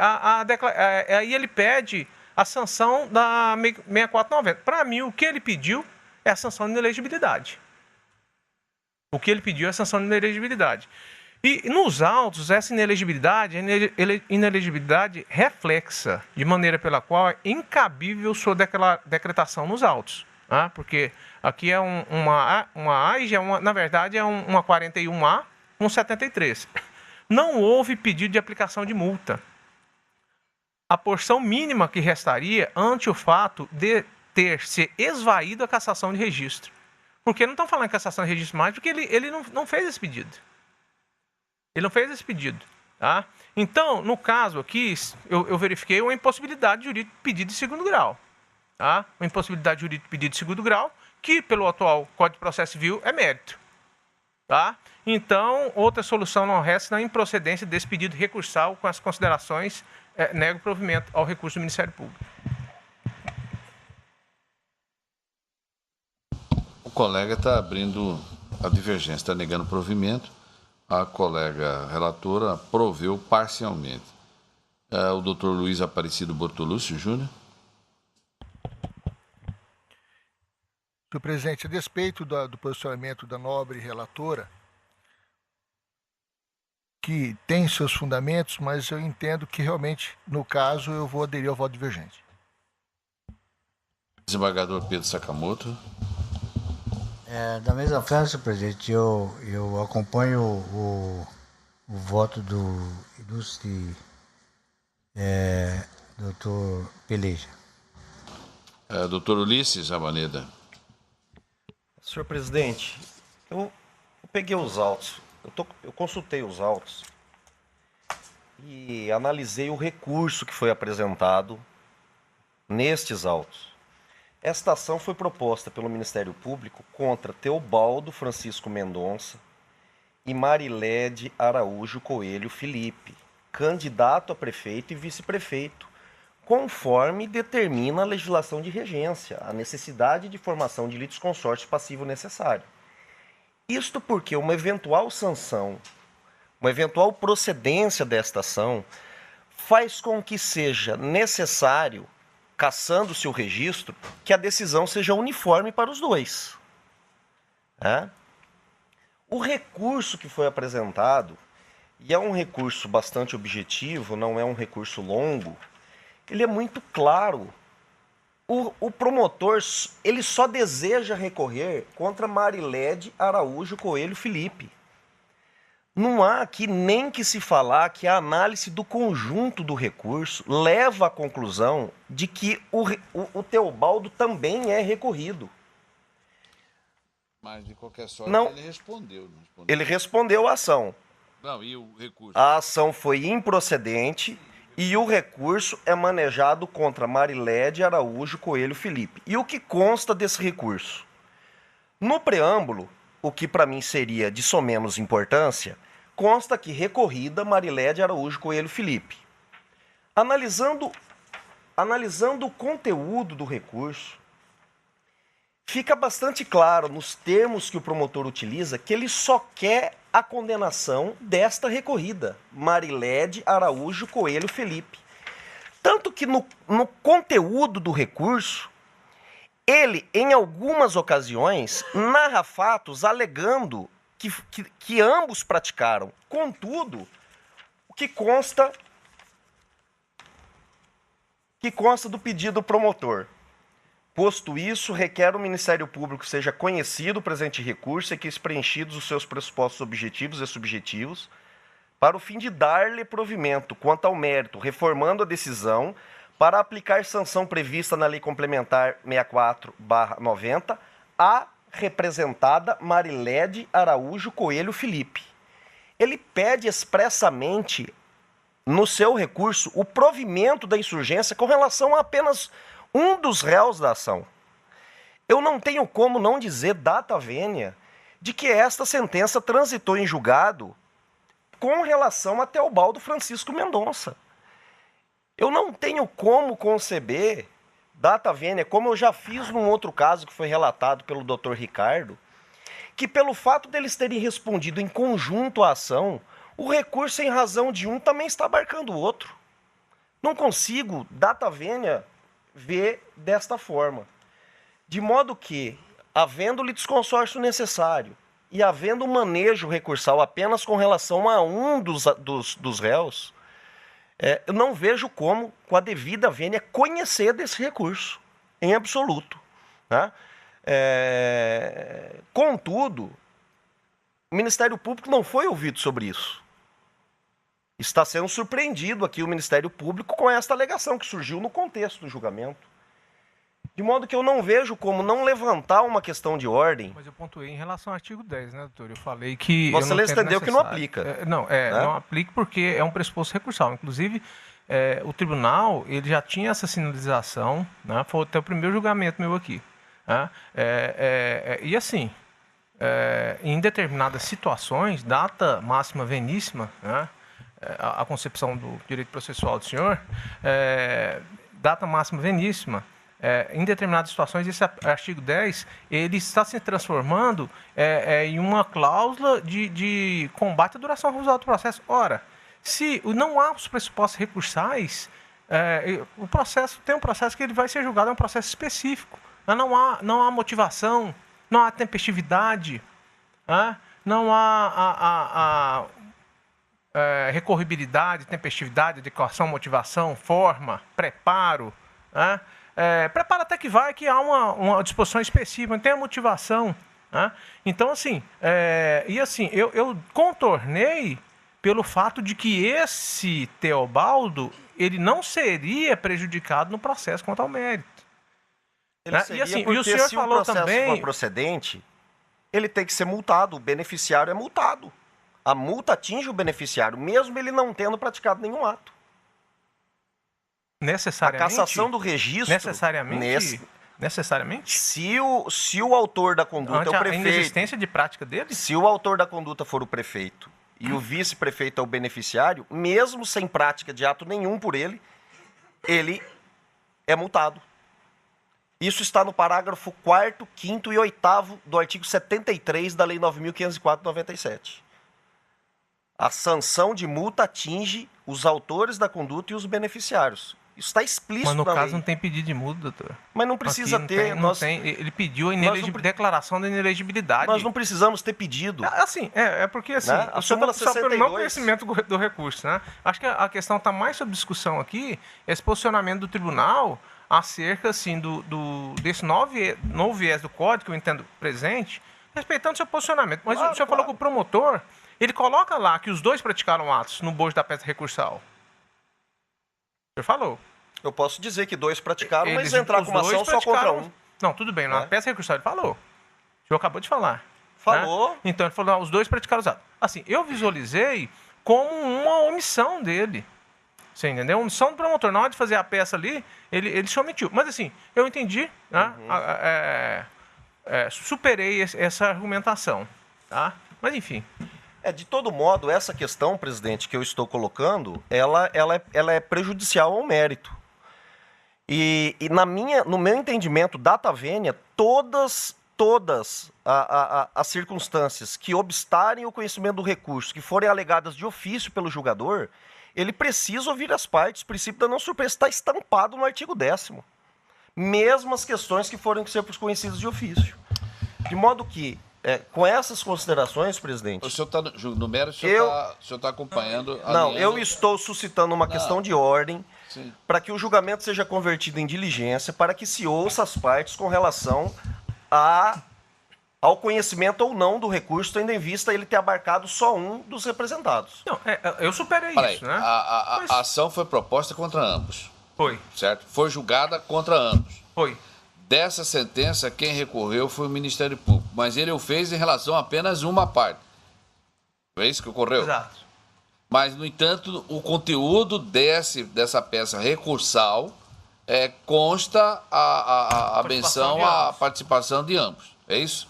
a sanção da 6490. Para mim, o que ele pediu é a sanção de inelegibilidade. O que ele pediu é a sanção de inelegibilidade. E nos autos, essa inelegibilidade é inelegibilidade reflexa, de maneira pela qual é incabível sua decretação nos autos. Tá? Porque aqui é uma AIG, na verdade é uma 41A com 73. Não houve pedido de aplicação de multa. A porção mínima que restaria ante o fato de ter se esvaído a cassação de registro. Porque não estão falando em cassação de registro mais, porque ele não fez esse pedido. Ele não fez esse pedido. Tá? Então, no caso aqui, eu verifiquei uma impossibilidade jurídica de pedido de segundo grau. Tá? Uma impossibilidade jurídica de pedido de segundo grau, que pelo atual Código de Processo Civil é mérito. Tá? Então, outra solução não resta na improcedência desse pedido recursal com as considerações, nego provimento ao recurso do Ministério Público. O colega está abrindo a divergência, está negando provimento. A colega relatora proveu parcialmente. O doutor Luiz Aparecido Bortolúcio Júnior. Senhor presidente, a despeito do posicionamento da nobre relatora, que tem seus fundamentos, mas eu entendo que realmente, no caso, eu vou aderir ao voto divergente. Desembargador Pedro Sakamoto. Da mesma forma, senhor presidente, eu acompanho o voto do ilustre Doutor Peleja. Doutor Ulisses Amaneda. Senhor presidente, eu peguei os autos, eu consultei os autos e analisei o recurso que foi apresentado nestes autos. Esta ação foi proposta pelo Ministério Público contra Teobaldo Francisco Mendonça e Marilede Araújo Coelho Felipe, candidato a prefeito e vice-prefeito, conforme determina a legislação de regência, a necessidade de formação de litisconsórcio passivo necessário. Isto porque uma eventual sanção, uma eventual procedência desta ação, faz com que seja necessário, cassando-se o registro, que a decisão seja uniforme para os dois. O recurso que foi apresentado, e é um recurso bastante objetivo, não é um recurso longo, ele é muito claro. O promotor, ele só deseja recorrer contra Marilede Araújo Coelho Felipe. Não há aqui nem que se falar que a análise do conjunto do recurso leva à conclusão de que o Teobaldo também é recorrido. Mas, de qualquer sorte, não, ele respondeu. Não respondeu. Ele respondeu à ação. Não, e o recurso? A ação foi improcedente e o recurso é manejado contra Marilede Araújo Coelho Felipe. E o que consta desse recurso? No preâmbulo, o que para mim seria de somenos importância, consta que recorrida Marilede Araújo Coelho Felipe. Analisando o conteúdo do recurso, fica bastante claro nos termos que o promotor utiliza que ele só quer a condenação desta recorrida, Marilede Araújo Coelho Felipe. Tanto que no conteúdo do recurso, ele, em algumas ocasiões, narra fatos alegando que ambos praticaram. Contudo, o que consta do pedido do promotor. Posto isso, requer o Ministério Público seja conhecido o presente recurso e que preenchidos os seus pressupostos objetivos e subjetivos, para o fim de dar-lhe provimento quanto ao mérito, reformando a decisão para aplicar sanção prevista na Lei Complementar 64/90 à representada Marilede Araújo Coelho Felipe. Ele pede expressamente, no seu recurso, o provimento da insurgência com relação a apenas um dos réus da ação. Eu não tenho como não dizer data vênia de que esta sentença transitou em julgado com relação a Teobaldo Francisco Mendonça. Eu não tenho como conceber data vênia, como eu já fiz num outro caso que foi relatado pelo Dr. Ricardo, que pelo fato deles terem respondido em conjunto à ação, o recurso em razão de um também está abarcando o outro. Não consigo, data vênia, ver desta forma. De modo que, havendo litisconsórcio necessário e havendo manejo recursal apenas com relação a um dos réus, eu não vejo como, com a devida vênia, conhecer desse recurso, em absoluto. Né? Contudo, o Ministério Público não foi ouvido sobre isso. Está sendo surpreendido aqui o Ministério Público com esta alegação que surgiu no contexto do julgamento. De modo que eu não vejo como não levantar uma questão de ordem. Mas eu pontuei em relação ao artigo 10, né, doutor? Eu falei que... Você entendeu que não aplica. Não aplica porque é um pressuposto recursal. Inclusive, o tribunal ele já tinha essa sinalização, né? Foi até o primeiro julgamento meu aqui. Né? E assim, em determinadas situações, data máxima veníssima, né? A concepção do direito processual do senhor, data máxima veníssima, em determinadas situações, esse artigo 10, ele está se transformando em uma cláusula de combate à duração razoável do processo. Ora, se não há os pressupostos recursais, o processo tem um processo que ele vai ser julgado, é um processo específico. Não há motivação, não há tempestividade, não há recorribilidade, tempestividade, adequação, motivação, forma, preparo. Preparo até que vai, que há uma disposição específica, não tem a motivação. Então, assim, eu contornei pelo fato de que esse Teobaldo ele não seria prejudicado no processo quanto ao mérito. Ele né? seria E assim, porque o senhor se falou o processo também... for procedente, ele tem que ser multado, o beneficiário é multado. A multa atinge o beneficiário, mesmo ele não tendo praticado nenhum ato. Necessariamente? A cassação do registro... Necessariamente? Se o autor da conduta é o prefeito... A inexistência de prática dele? Se o autor da conduta for o prefeito e o vice-prefeito é o beneficiário, mesmo sem prática de ato nenhum por ele é multado. Isso está no parágrafo 4º, 5º e 8º do artigo 73 da Lei 9.504 de 97. A sanção de multa atinge os autores da conduta e os beneficiários. Isso está explícito Mas no na caso lei. não tem pedido de multa, doutor. Mas não precisa Aqui ter. Ele pediu a declaração da inelegibilidade. Nós não precisamos ter pedido. Assim, porque assim, Né? só pelo não conhecimento do recurso, né? Acho que a questão está mais sob discussão aqui, esse posicionamento do tribunal acerca assim, desse novo viés do código, que eu entendo presente, respeitando seu posicionamento. Mas o senhor falou que o promotor, ele coloca lá que os dois praticaram atos no bojo da peça recursal. O senhor falou. Eu posso dizer que dois praticaram, mas entrar com uma ação só contra um. Não, tudo bem. Na peça recursal ele falou. O senhor acabou de falar. Falou. Né? Então ele falou, os dois praticaram os atos. Assim, eu visualizei como uma omissão dele. Você entendeu? Omissão do promotor. Na hora de fazer a peça ali, ele se omitiu. Mas assim, eu entendi, né? Superei essa argumentação. Tá? Mas enfim. De todo modo, essa questão, presidente, que eu estou colocando, ela é prejudicial ao mérito. E no meu entendimento, data vênia, todas as circunstâncias que obstarem o conhecimento do recurso, que forem alegadas de ofício pelo julgador, ele precisa ouvir as partes. O princípio da não surpresa está estampado no artigo 10º. Mesmo as questões que forem ser conhecidas de ofício. De modo que, com essas considerações, presidente... O senhor está no mérito, o senhor está acompanhando... Não, eu estou suscitando uma questão de ordem para que o julgamento seja convertido em diligência, para que se ouça as partes com relação ao conhecimento ou não do recurso, tendo em vista ele ter abarcado só um dos representados. Não, eu superei isso, né? A ação foi proposta contra ambos. Foi. Certo? Foi julgada contra ambos. Foi. Dessa sentença, quem recorreu foi o Ministério Público, mas ele o fez em relação a apenas uma parte. Foi isso que ocorreu? Exato. Mas, no entanto, o conteúdo dessa peça recursal consta a menção à participação de ambos. É isso?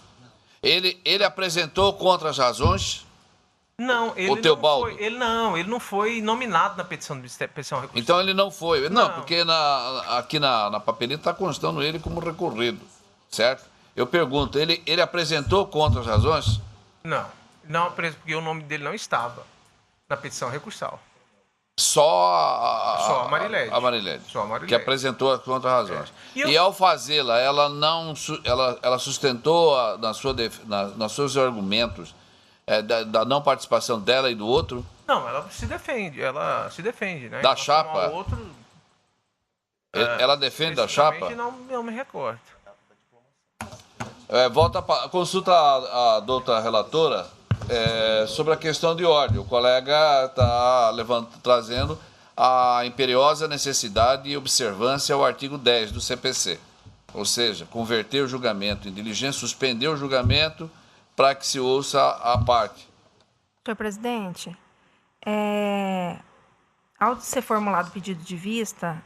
Ele apresentou contra as razões? Não, ele não foi nominado na petição recursal. Então ele não foi. Não, porque aqui na papeleta está constando ele como recorrido, certo? Eu pergunto, ele apresentou contra as razões? Não, porque o nome dele não estava na petição recursal. Só a Marilede. A Marilede. Só a Marilede. Que apresentou as contra-razões. E ao fazê-la, ela sustentou nos seus argumentos da não participação dela e do outro? Não, ela se defende, né? Da chapa? Ela defende da chapa? Não me recordo. Consulta a doutora relatora sobre a questão de ordem. O colega está trazendo a imperiosa necessidade e observância ao artigo 10 do CPC. Ou seja, converter o julgamento em diligência, suspender o julgamento para que se ouça a parte. Senhor presidente, ao ser formulado o pedido de vista,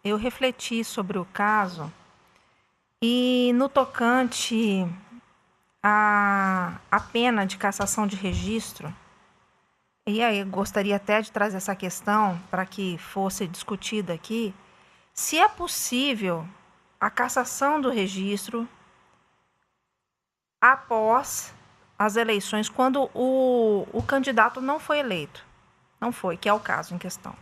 eu refleti sobre o caso e no tocante à pena de cassação de registro, e aí eu gostaria até de trazer essa questão para que fosse discutida aqui, se é possível a cassação do registro após as eleições, quando o candidato não foi eleito. Não foi, que é o caso em questão.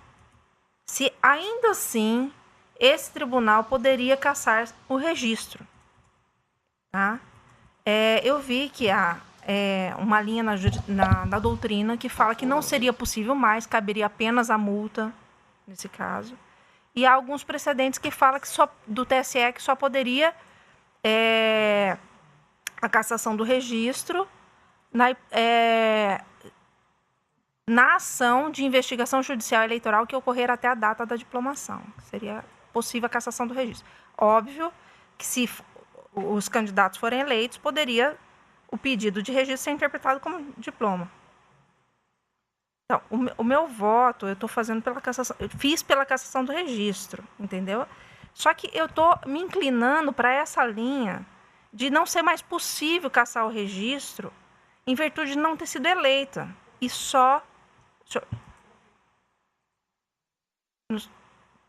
Se ainda assim, esse tribunal poderia cassar o registro. Tá? Eu vi que há uma linha na doutrina que fala que não seria possível mais, caberia apenas a multa, nesse caso. E há alguns precedentes que falam que do TSE que só poderia a cassação do registro na ação de investigação judicial eleitoral que ocorrer até a data da diplomação. Seria possível a cassação do registro. Óbvio que, se os candidatos forem eleitos, poderia o pedido de registro ser interpretado como diploma. Então, o meu voto, eu estou fazendo pela cassação, eu fiz pela cassação do registro, entendeu? Só que eu estou me inclinando para essa linha de não ser mais possível cassar o registro em virtude de não ter sido eleita. E só...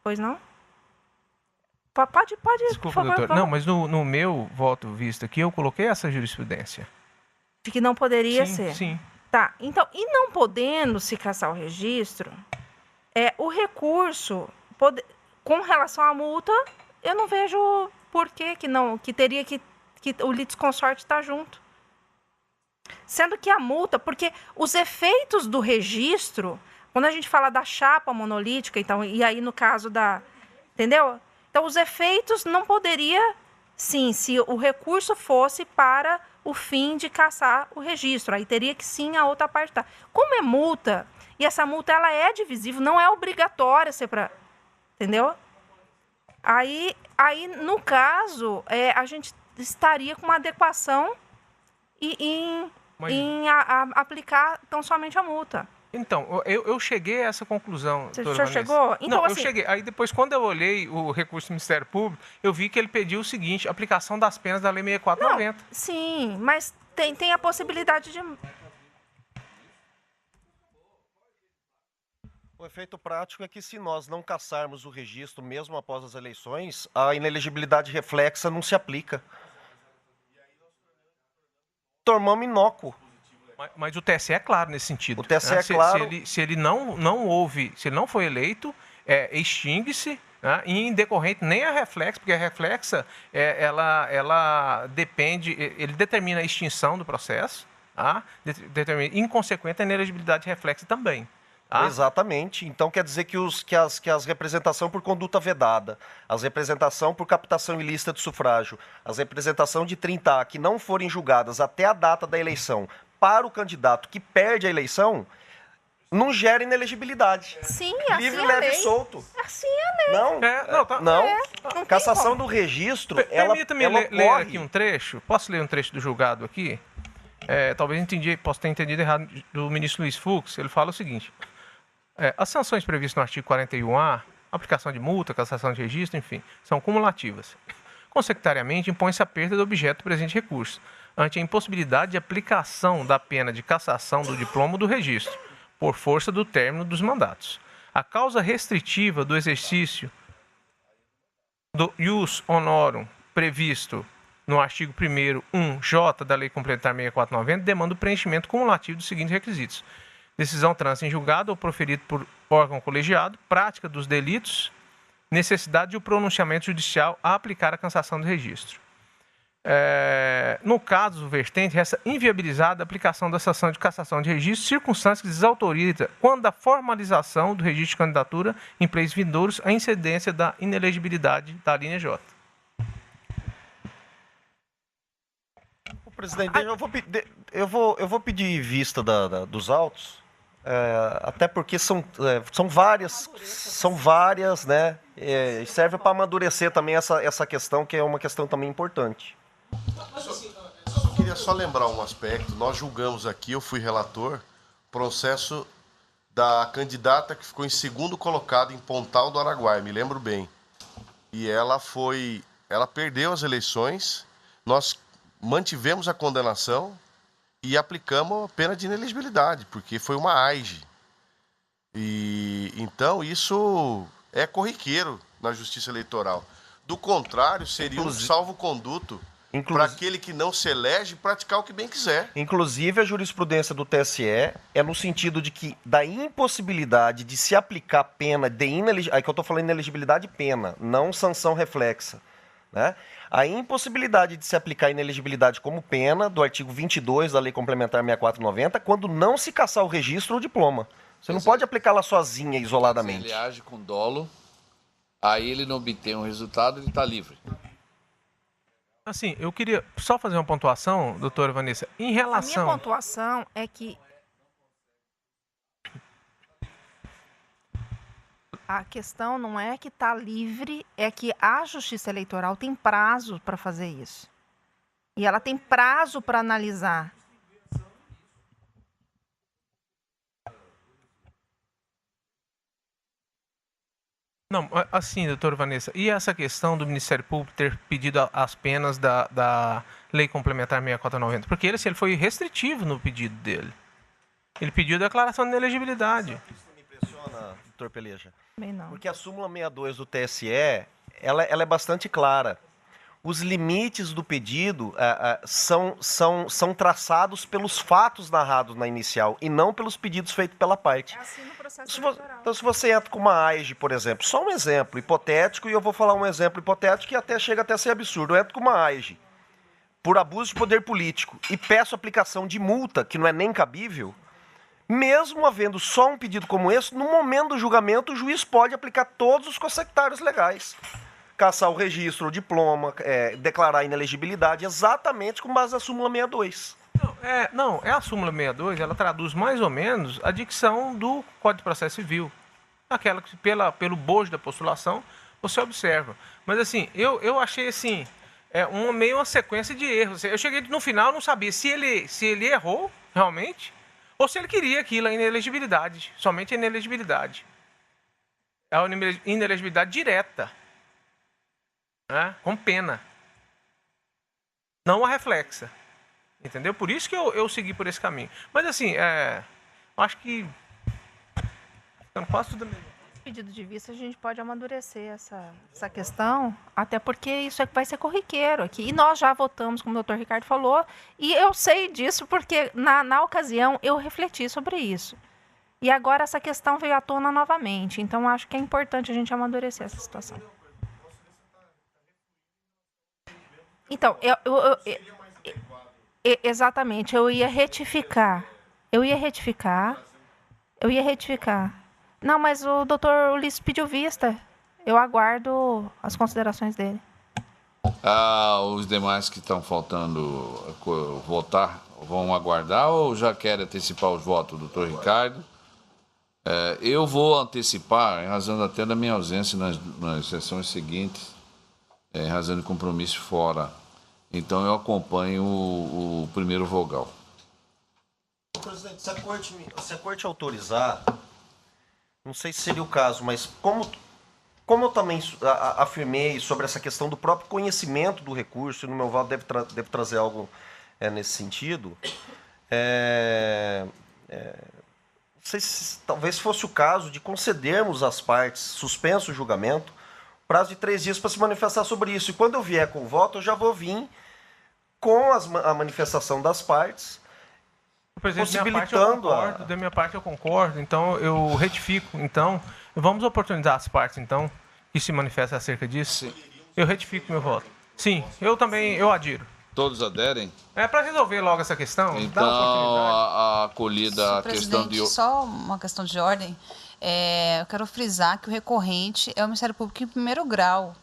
Pois não? Pode, Desculpa, por favor, doutor. Não, mas no meu voto visto aqui, eu coloquei essa jurisprudência. De que não poderia ser. Sim. Tá, então, e não podendo se cassar o registro, o recurso, com relação à multa, eu não vejo por que teria que o litisconsorte estar junto. Sendo que a multa, porque os efeitos do registro, quando a gente fala da chapa monolítica, então, e aí no caso da... Entendeu? Então, os efeitos não poderia, sim, se o recurso fosse para o fim de cassar o registro. Aí teria que, sim, a outra parte. Como é multa, e essa multa ela é divisível, não é obrigatória ser para... Entendeu? Aí, no caso, a gente estaria com uma adequação em aplicar tão somente a multa. Então, eu cheguei a essa conclusão, doutora Vanessa. Chegou? Então, não, assim, eu cheguei. Aí depois, quando eu olhei o recurso do Ministério Público, eu vi que ele pediu o seguinte, aplicação das penas da Lei 6490. Não, sim, mas tem a possibilidade de... O efeito prático é que, se nós não cassarmos o registro mesmo após as eleições, a inelegibilidade reflexa não se aplica. Tornamos inócuo. Mas o TSE é claro nesse sentido. O TSE é claro. Se ele não foi eleito, extingue-se, né, e em decorrente nem a reflexa, porque a reflexa ela depende, ele determina a extinção do processo, tá? Determina, inconsequente, a inelegibilidade reflexa também. Tá? Exatamente. Então quer dizer que as representação por conduta vedada, as representação por captação ilícita de sufrágio, as representação de 30A que não forem julgadas até a data da eleição para o candidato que perde a eleição, não gera inelegibilidade. Sim, livre, assim leve é e solto. Assim é a lei. Não. Cassação do registro, Permita-me ela ler ocorre. aqui um trecho. Posso ler um trecho do julgado aqui? Talvez possa ter entendido errado do ministro Luiz Fux. Ele fala o seguinte: as sanções previstas no artigo 41A, aplicação de multa, cassação de registro, enfim, são cumulativas. Consecutivamente, impõe-se a perda do objeto do presente recurso, ante a impossibilidade de aplicação da pena de cassação do diploma ou do registro, por força do término dos mandatos. A causa restritiva do exercício do ius honorum previsto no artigo 1º 1j da Lei Complementar 6490 demanda o preenchimento cumulativo dos seguintes requisitos: decisão trânsito em julgado ou proferida por órgão colegiado, prática dos delitos, necessidade de um pronunciamento judicial a aplicar a cassação do registro. No caso do vertente, resta inviabilizada a aplicação da sanção de cassação de registro, circunstância que desautoriza, quando da formalização do registro de candidatura em pleitos vindouros, a incidência da inelegibilidade da linha J. Presidente, eu vou pedir vista dos autos, até porque são várias, né? Serve para amadurecer também essa questão, que é uma questão também importante. Eu queria só lembrar um aspecto. Nós julgamos aqui, eu fui relator, processo da candidata que ficou em segundo colocado em Pontal do Araguaia, me lembro bem. E ela perdeu as eleições, nós mantivemos a condenação e aplicamos a pena de inelegibilidade, porque foi uma AIGE. E então isso é corriqueiro na Justiça Eleitoral. Do contrário, seria um salvo-conduto para aquele que não se elege praticar o que bem quiser. Inclusive, a jurisprudência do TSE é no sentido de que da impossibilidade de se aplicar pena de inelegibilidade, aí que eu estou falando inelegibilidade pena, não sanção reflexa, né? A impossibilidade de se aplicar inelegibilidade como pena do artigo 22 da Lei Complementar 6490, quando não se cassar o registro ou o diploma. Você não pode aplicá-la sozinha, isoladamente. Se ele age com dolo, aí ele não obtém um resultado, ele está livre. Assim, eu queria só fazer uma pontuação, doutora Vanessa, em relação... A minha pontuação é que A questão não é que está livre, é que a Justiça Eleitoral tem prazo para fazer isso. E ela tem prazo para analisar. Não, assim, doutora Vanessa, e essa questão do Ministério Público ter pedido as penas da Lei Complementar 6490? Porque ele foi restritivo no pedido dele. Ele pediu declaração de inelegibilidade. Isso não me impressiona, doutor Peleja. Bem, não. Porque a súmula 62 do TSE, ela é bastante clara. Os limites do pedido são traçados pelos fatos narrados na inicial e não pelos pedidos feitos pela parte. É assim no processo eleitoral. Então, se você entra com uma AIGE, por exemplo, só um exemplo hipotético, e eu vou falar um exemplo hipotético que até chega até a ser absurdo. Eu entro com uma AIGE por abuso de poder político e peço aplicação de multa, que não é nem cabível, mesmo havendo só um pedido como esse, no momento do julgamento, o juiz pode aplicar todos os consectários legais. Caçar o registro, o diploma, declarar a inelegibilidade, exatamente com base na súmula 62. Não, a súmula 62, ela traduz mais ou menos a dicção do Código de Processo Civil. Aquela que, pelo bojo da postulação, você observa. Mas, assim, eu achei, assim, meio uma sequência de erros. Eu cheguei no final, não sabia se ele errou, realmente, ou se ele queria aquilo, a inelegibilidade, somente a inelegibilidade. É a inelegibilidade direta. Né, com pena, não a reflexa, entendeu? Por isso que eu segui por esse caminho. Mas assim, acho que ficando quase tudo mesmo. Pedido de vista, a gente pode amadurecer essa questão, até porque isso vai ser corriqueiro aqui. E nós já votamos, como o doutor Ricardo falou, e eu sei disso porque na ocasião eu refleti sobre isso. E agora essa questão veio à tona novamente. Então acho que é importante a gente amadurecer essa situação. Então, exatamente, eu ia retificar. Não, mas o doutor Ulisses pediu vista. Eu aguardo as considerações dele. Os demais que estão faltando votar, vão aguardar ou já querem antecipar os votos, doutor Ricardo? Eu vou antecipar, em razão até da minha ausência nas sessões seguintes, em razão de compromisso fora. Então, eu acompanho o primeiro vogal. Presidente, se a corte autorizar, não sei se seria o caso, mas como eu também afirmei sobre essa questão do próprio conhecimento do recurso, e no meu voto deve trazer algo nesse sentido, não sei se talvez fosse o caso de concedermos às partes, suspenso o julgamento, prazo de 3 dias para se manifestar sobre isso. E quando eu vier com o voto, eu já vou vir com a manifestação das partes, possibilitando da minha parte eu concordo, então eu retifico. Então, vamos oportunizar as partes, então, que se manifestam acerca disso. Sim. Eu retifico meu voto. Sim, eu também, eu adiro. Todos aderem? Para resolver logo essa questão. Então, a acolhida, a questão de... Só uma questão de ordem. Eu quero frisar que o recorrente é o Ministério Público em primeiro grau.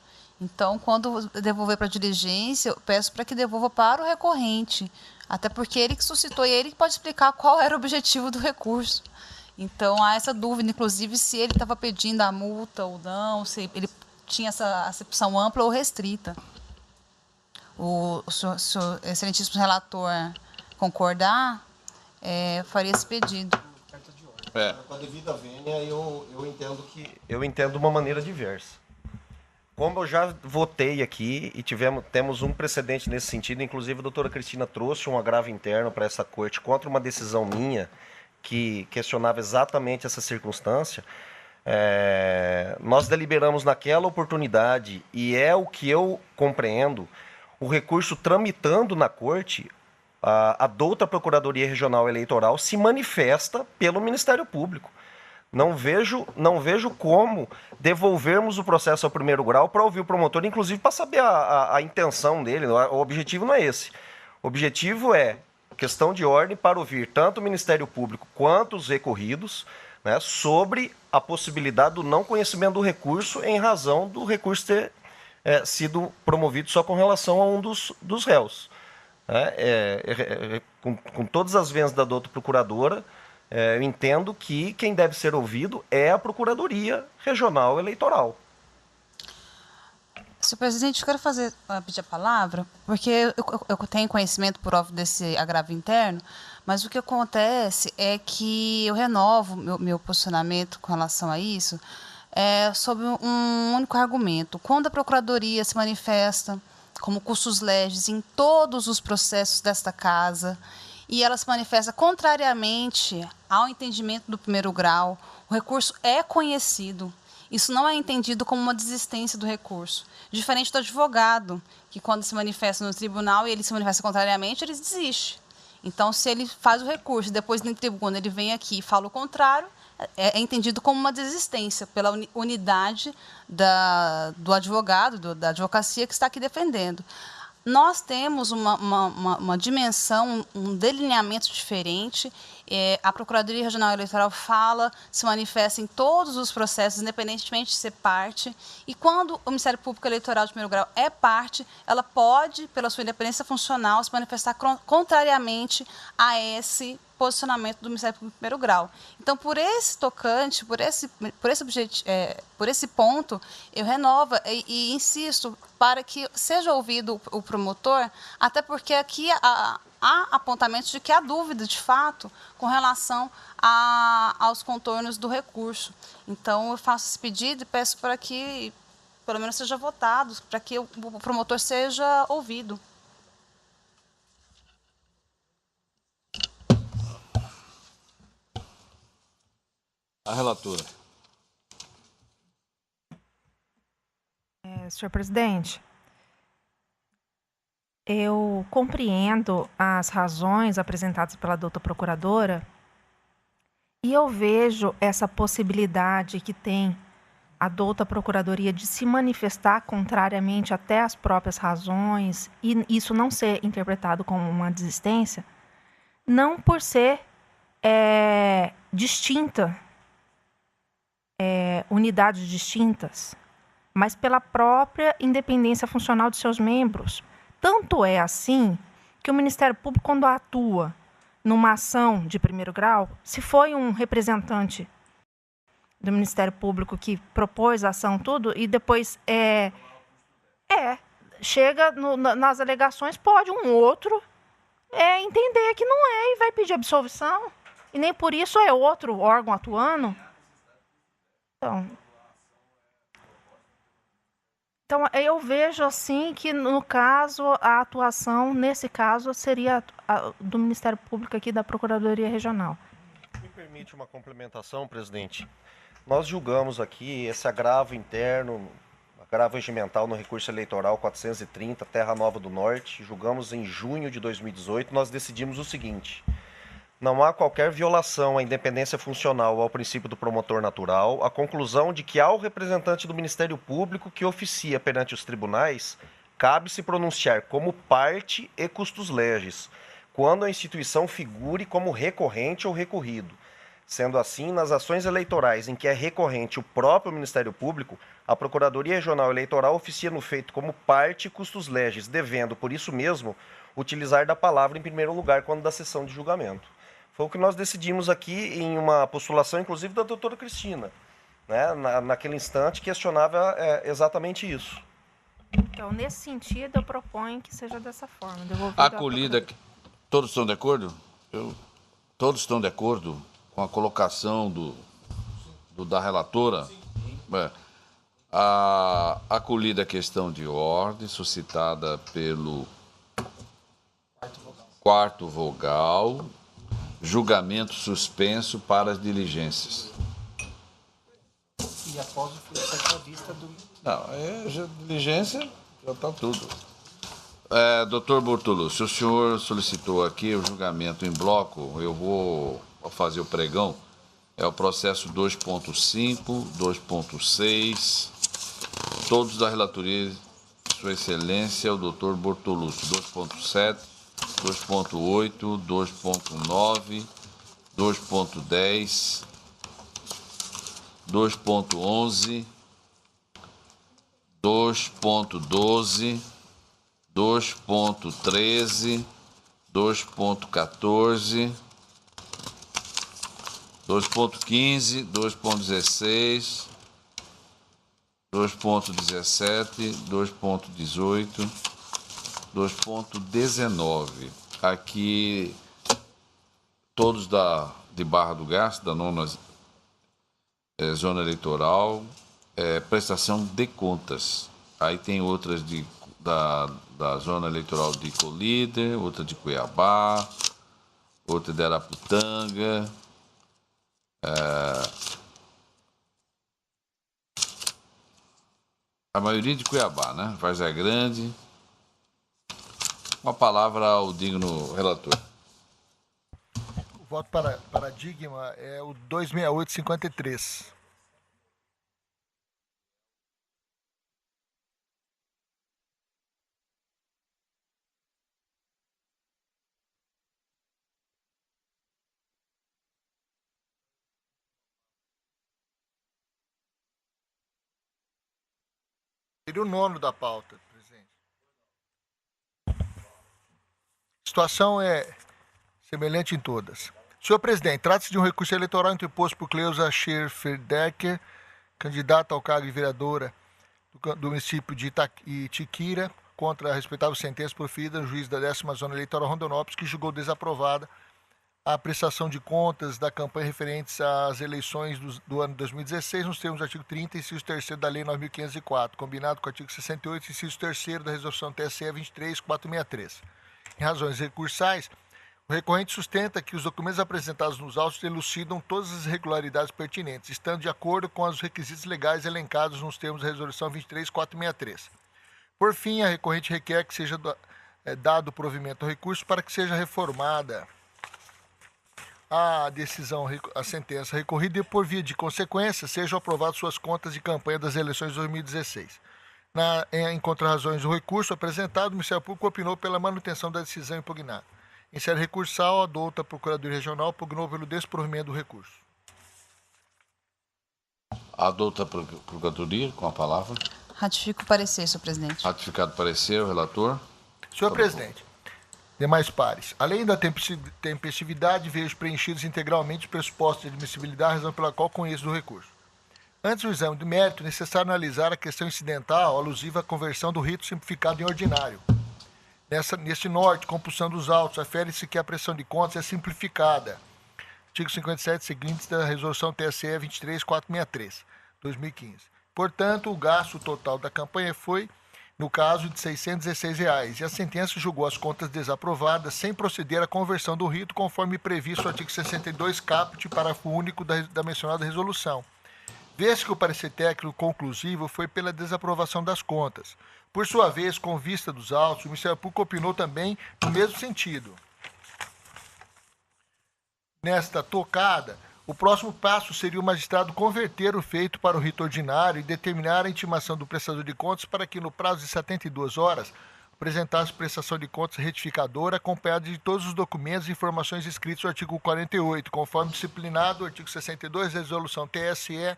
Então, quando devolver para a diligência, eu peço para que devolva para o recorrente. Até porque ele que suscitou e ele que pode explicar qual era o objetivo do recurso. Então, há essa dúvida, inclusive, se ele estava pedindo a multa ou não, se ele tinha essa acepção ampla ou restrita. O senhor excelentíssimo relator concordar, faria esse pedido. Com a devida vênia, eu entendo de uma maneira diversa. Como eu já votei aqui e temos um precedente nesse sentido, inclusive a doutora Cristina trouxe um agravo interno para essa corte contra uma decisão minha que questionava exatamente essa circunstância, nós deliberamos naquela oportunidade, e é o que eu compreendo, o recurso tramitando na corte, a douta Procuradoria Regional Eleitoral se manifesta pelo Ministério Público. Não vejo como devolvermos o processo ao primeiro grau para ouvir o promotor, inclusive para saber a intenção dele. O objetivo não é esse. O objetivo é questão de ordem para ouvir tanto o Ministério Público quanto os recorridos, né, sobre a possibilidade do não conhecimento do recurso em razão do recurso ter sido promovido só com relação a um dos réus. Com todas as vendas da douta procuradora, Eu entendo que quem deve ser ouvido é a Procuradoria Regional Eleitoral. Senhor presidente, eu quero pedir a palavra, porque eu tenho conhecimento por óbvio desse agravo interno, mas o que acontece é que eu renovo meu posicionamento com relação a isso sobre um único argumento. Quando a Procuradoria se manifesta como custos legis em todos os processos desta casa, e ela se manifesta contrariamente ao entendimento do primeiro grau, o recurso é conhecido. Isso não é entendido como uma desistência do recurso. Diferente do advogado, que quando se manifesta no tribunal e ele se manifesta contrariamente, ele desiste. Então, se ele faz o recurso e depois, no tribunal, ele vem aqui e fala o contrário, é entendido como uma desistência pela unidade do advogado, da advocacia que está aqui defendendo. Nós temos uma dimensão, um delineamento diferente. A Procuradoria Regional Eleitoral se manifesta em todos os processos, independentemente de ser parte. E quando o Ministério Público Eleitoral de primeiro grau é parte, ela pode, pela sua independência funcional, se manifestar contrariamente a esse posicionamento do Ministério Público de primeiro grau. Então, por esse tocante, por esse ponto, eu renovo e insisto para que seja ouvido o promotor, até porque aqui há apontamentos de que há dúvida, de fato, com relação aos contornos do recurso. Então, eu faço esse pedido e peço para que, pelo menos, seja votado, para que o promotor seja ouvido. A relatora. Senhor presidente, eu compreendo as razões apresentadas pela doutora procuradora e eu vejo essa possibilidade que tem a doutora procuradoria de se manifestar contrariamente até às próprias razões e isso não ser interpretado como uma desistência, não por ser distinta, unidades distintas, mas pela própria independência funcional de seus membros. Tanto é assim que o Ministério Público, quando atua numa ação de primeiro grau, se foi um representante do Ministério Público que propôs a ação, tudo, e depois chega nas alegações, pode um outro entender que não é e vai pedir absolvição. E nem por isso é outro órgão atuando. Então, eu vejo assim que, no caso, a atuação, nesse caso, seria do Ministério Público aqui da Procuradoria Regional. Me permite uma complementação, presidente? Nós julgamos aqui esse agravo interno, agravo regimental no recurso eleitoral 430, Terra Nova do Norte, julgamos em junho de 2018, nós decidimos o seguinte: não há qualquer violação à independência funcional ou ao princípio do promotor natural, a conclusão de que ao representante do Ministério Público que oficia perante os tribunais, cabe se pronunciar como parte e custos legis, quando a instituição figure como recorrente ou recorrido. Sendo assim, nas ações eleitorais em que é recorrente o próprio Ministério Público, a Procuradoria Regional Eleitoral oficia no feito como parte e custos legis, devendo, por isso mesmo, utilizar da palavra em primeiro lugar quando da sessão de julgamento. Foi o que nós decidimos aqui em uma postulação, inclusive, da doutora Cristina, né? Naquele instante questionava exatamente isso. Então, nesse sentido, eu proponho que seja dessa forma. Acolhida. Todos estão de acordo? Todos estão de acordo com a colocação da relatora? Acolhida a questão de ordem suscitada pelo quarto vogal. Julgamento suspenso para as diligências. E após o fluxo à vista do... Não, diligência, já está tudo. Doutor Bortolucci, o senhor solicitou aqui o julgamento em bloco, eu vou fazer o pregão, é o processo 2.5, 2.6, todos da relatoria, Sua Excelência, o doutor Bortolucci, 2.7, 2.8, 2.9, 2.10, 2.11, 2.12, 2.13, 2.14, 2.15, 2.16, 2.17, 2.18, 2.19. Aqui, todos de Barra do Garça, da 9ª Zona Eleitoral, prestação de contas. Aí tem outras da Zona Eleitoral de Colíder, outra de Cuiabá, outra de Araputanga, a maioria de Cuiabá, né? Várzea Grande. Uma palavra ao digno relator. O voto para paradigma é o 26853. Seria o 9º da pauta, presidente. A situação é semelhante em todas. Senhor presidente, trata-se de um recurso eleitoral interposto por Cleusa Scherfer-Decker, candidata ao cargo de vereadora do município de Itiquira, contra a respeitável sentença proferida no juiz da 10ª Zona Eleitoral Rondonópolis, que julgou desaprovada a prestação de contas da campanha referentes às eleições do ano 2016, nos termos do artigo 30, inciso 3º da Lei 9.504, combinado com o artigo 68, inciso 3º da Resolução TSE 23463. Em razões recursais, o recorrente sustenta que os documentos apresentados nos autos elucidam todas as irregularidades pertinentes, estando de acordo com os requisitos legais elencados nos termos da Resolução 23463. Por fim, a recorrente requer que seja dado provimento ao recurso para que seja reformada a decisão, a sentença recorrida e, por via de consequência, sejam aprovadas suas contas de campanha das eleições de 2016. Em contrarrazões do recurso apresentado, o Ministério Público opinou pela manutenção da decisão impugnada. Em série recursal, a douta Procuradoria Regional pugnou pelo desprovimento do recurso. A douta Procuradoria, com a palavra. Ratifico o parecer, senhor presidente. Ratificado o parecer, o relator. Senhor presidente, demais pares. Além da tempestividade, vejo preenchidos integralmente os pressupostos de admissibilidade, razão pela qual conheço do recurso. Antes do exame de mérito, é necessário analisar a questão incidental alusiva à conversão do rito simplificado em ordinário. Neste norte, compulsão dos autos, afere-se que a prestação de contas é simplificada. Artigo 57 seguintes da Resolução TSE 23463, 2015. Portanto, o gasto total da campanha foi, no caso, de R$ 616, e a sentença julgou as contas desaprovadas sem proceder à conversão do rito, conforme previsto no artigo 62, caput, parágrafo único da mencionada resolução. Vê-se que o parecer técnico conclusivo foi pela desaprovação das contas. Por sua vez, com vista dos autos, o Ministério Público opinou também no mesmo sentido. Nesta tocada, o próximo passo seria o magistrado converter o feito para o rito ordinário e determinar a intimação do prestador de contas para que, no prazo de 72 horas, apresentasse prestação de contas retificadora acompanhada de todos os documentos e informações escritos no artigo 48, conforme disciplinado no artigo 62 da Resolução TSE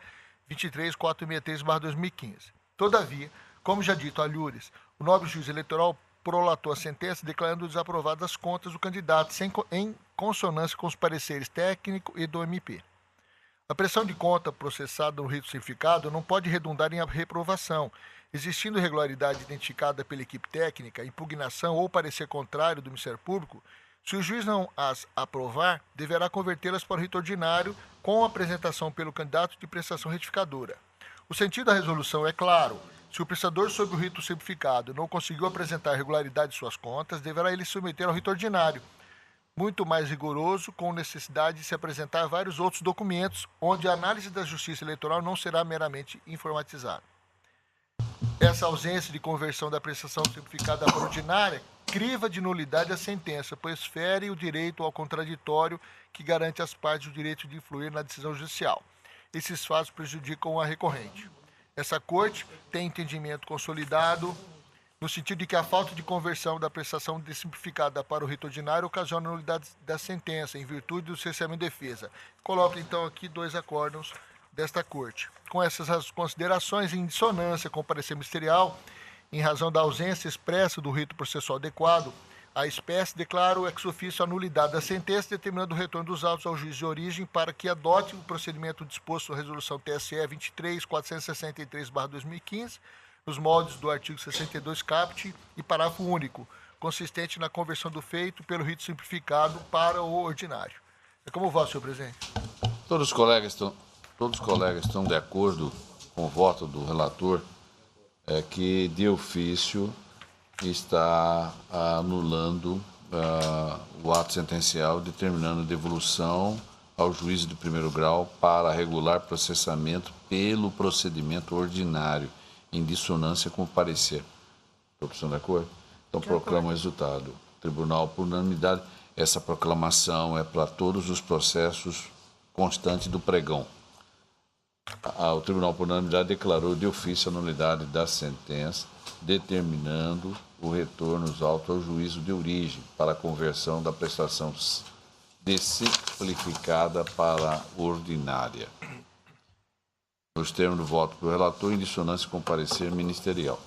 23463/2015. Todavia, como já dito a Lures, o nobre juiz eleitoral prolatou a sentença declarando desaprovadas as contas do candidato em consonância com os pareceres técnico e do MP. A prestação de conta processada no rito simplificado não pode redundar em reprovação, existindo irregularidade identificada pela equipe técnica, impugnação ou parecer contrário do Ministério Público. Se o juiz não as aprovar, deverá convertê-las para o rito ordinário com a apresentação pelo candidato de prestação retificadora. O sentido da resolução é claro. Se o prestador sob o rito simplificado não conseguiu apresentar regularidade de suas contas, deverá ele submeter ao rito ordinário, muito mais rigoroso, com necessidade de se apresentar vários outros documentos, onde a análise da Justiça Eleitoral não será meramente informatizada. Essa ausência de conversão da prestação simplificada para ordinária criva de nulidade a sentença, pois fere o direito ao contraditório que garante às partes o direito de influir na decisão judicial. Esses fatos prejudicam a recorrente. Essa corte tem entendimento consolidado no sentido de que a falta de conversão da prestação simplificada para o rito ordinário ocasiona a nulidade da sentença, em virtude do cerceamento de defesa. Coloco, então, aqui 2 acórdãos desta corte. Com essas considerações, em dissonância com o parecer ministerial, em razão da ausência expressa do rito processual adequado, a espécie, declaro ex officio a nulidade da sentença, determinando o retorno dos autos ao juiz de origem para que adote o procedimento disposto na resolução TSE 23.463/2015, nos moldes do artigo 62 caput e parágrafo único, consistente na conversão do feito pelo rito simplificado para o ordinário. É como voto, senhor presidente. Todos os colegas estão de acordo com o voto do relator, que de ofício está anulando o ato sentencial, determinando devolução ao juízo de primeiro grau para regular processamento pelo procedimento ordinário, em dissonância com o parecer. Todos estão de acordo? Então, proclamo o resultado. Tribunal, por unanimidade, essa proclamação é para todos os processos constantes do pregão. O Tribunal, por unanimidade, declarou de ofício a nulidade da sentença, determinando o retorno dos autos ao juízo de origem para a conversão da prestação de simplificada para ordinária. Nos termos do voto do relator, em dissonância com o parecer ministerial.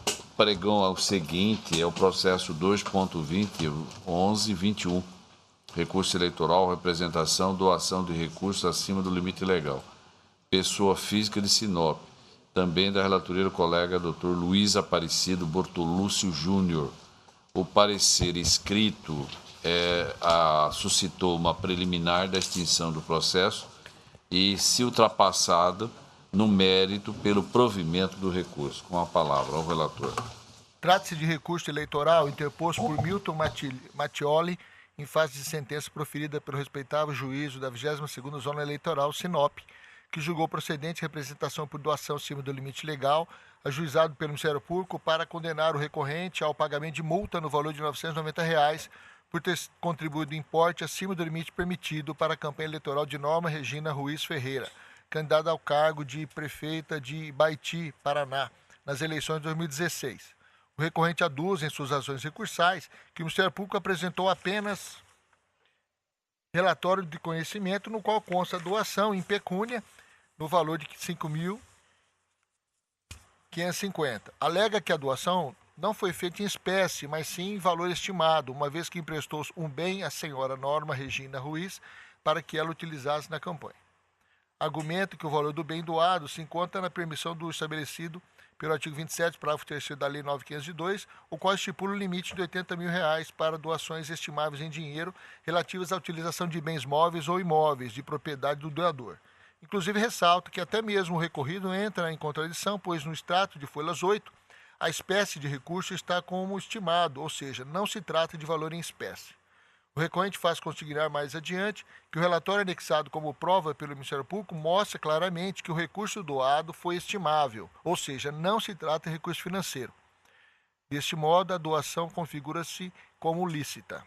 O pregão é o seguinte, é o processo 2.20.11.21. Recurso eleitoral, representação, doação de recursos acima do limite legal. Pessoa física de Sinop. Também da relatoria do colega Dr. Luiz Aparecido Bortolúcio Júnior. O parecer escrito suscitou uma preliminar da extinção do processo e, se ultrapassado, no mérito pelo provimento do recurso. Com a palavra ao relator. Trata-se de recurso eleitoral interposto por Milton Mattioli em fase de sentença proferida pelo respeitável juízo da 22ª Zona Eleitoral, Sinop, que julgou procedente representação por doação acima do limite legal, ajuizado pelo Ministério Público para condenar o recorrente ao pagamento de multa no valor de R$ 990 por ter contribuído em importe acima do limite permitido para a campanha eleitoral de Norma Regina Ruiz Ferreira, candidata ao cargo de prefeita de Baiti, Paraná, nas eleições de 2016. O recorrente aduz em suas ações recursais que o Ministério Público apresentou apenas relatório de conhecimento no qual consta a doação em pecúnia no valor de R$ 5.550. Alega que a doação não foi feita em espécie, mas sim em valor estimado, uma vez que emprestou um bem à senhora Norma Regina Ruiz para que ela utilizasse na campanha. Argumenta que o valor do bem doado se encontra na permissão do estabelecido pelo artigo 27, parágrafo 3º da Lei 9.502, o qual estipula o limite de R$ 80 mil para doações estimáveis em dinheiro relativas à utilização de bens móveis ou imóveis de propriedade do doador. Inclusive, ressalta que até mesmo o recorrido entra em contradição, pois no extrato de folhas 8, a espécie de recurso está como estimado, ou seja, não se trata de valor em espécie. O recorrente faz consignar mais adiante que o relatório anexado como prova pelo Ministério Público mostra claramente que o recurso doado foi estimável, ou seja, não se trata de recurso financeiro. Deste modo, a doação configura-se como lícita.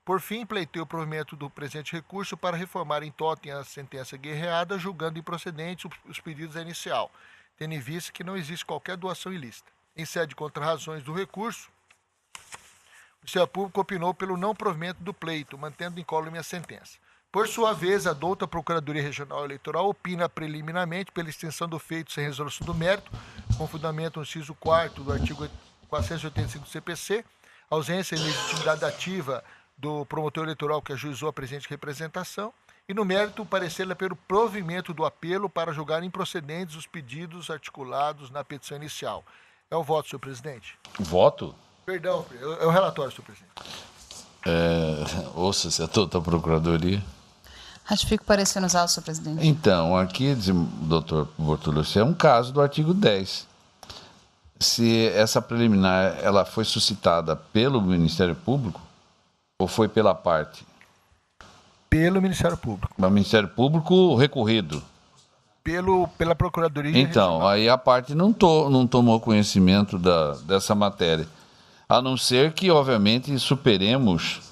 Por fim, pleiteia o provimento do presente recurso para reformar em totem a sentença guerreada, julgando improcedentes os pedidos da inicial, tendo em vista que não existe qualquer doação ilícita. Em sede de contrarrazões do recurso, o Ministério Público opinou pelo não provimento do pleito, mantendo incólume a sentença. Por sua vez, a douta Procuradoria Regional Eleitoral opina preliminarmente pela extensão do feito sem resolução do mérito, com fundamento no inciso 4º do artigo 485 do CPC, ausência e legitimidade ativa do promotor eleitoral que ajuizou a presente representação, e no mérito parecer pelo provimento do apelo para julgar improcedentes os pedidos articulados na petição inicial. É o voto, senhor presidente. Voto? Perdão, é o relatório, senhor presidente. Ouça-se a toda a Procuradoria. Ratifico o parecer nos autos, senhor presidente. Então, aqui, doutor Bortolúcio, é um caso do artigo 10. Se essa preliminar ela foi suscitada pelo Ministério Público ou foi pela parte? Pelo Ministério Público. O Ministério Público recorrido? Pela Procuradoria. Então, regional. Aí a parte não tomou conhecimento dessa matéria. A não ser que, obviamente, superemos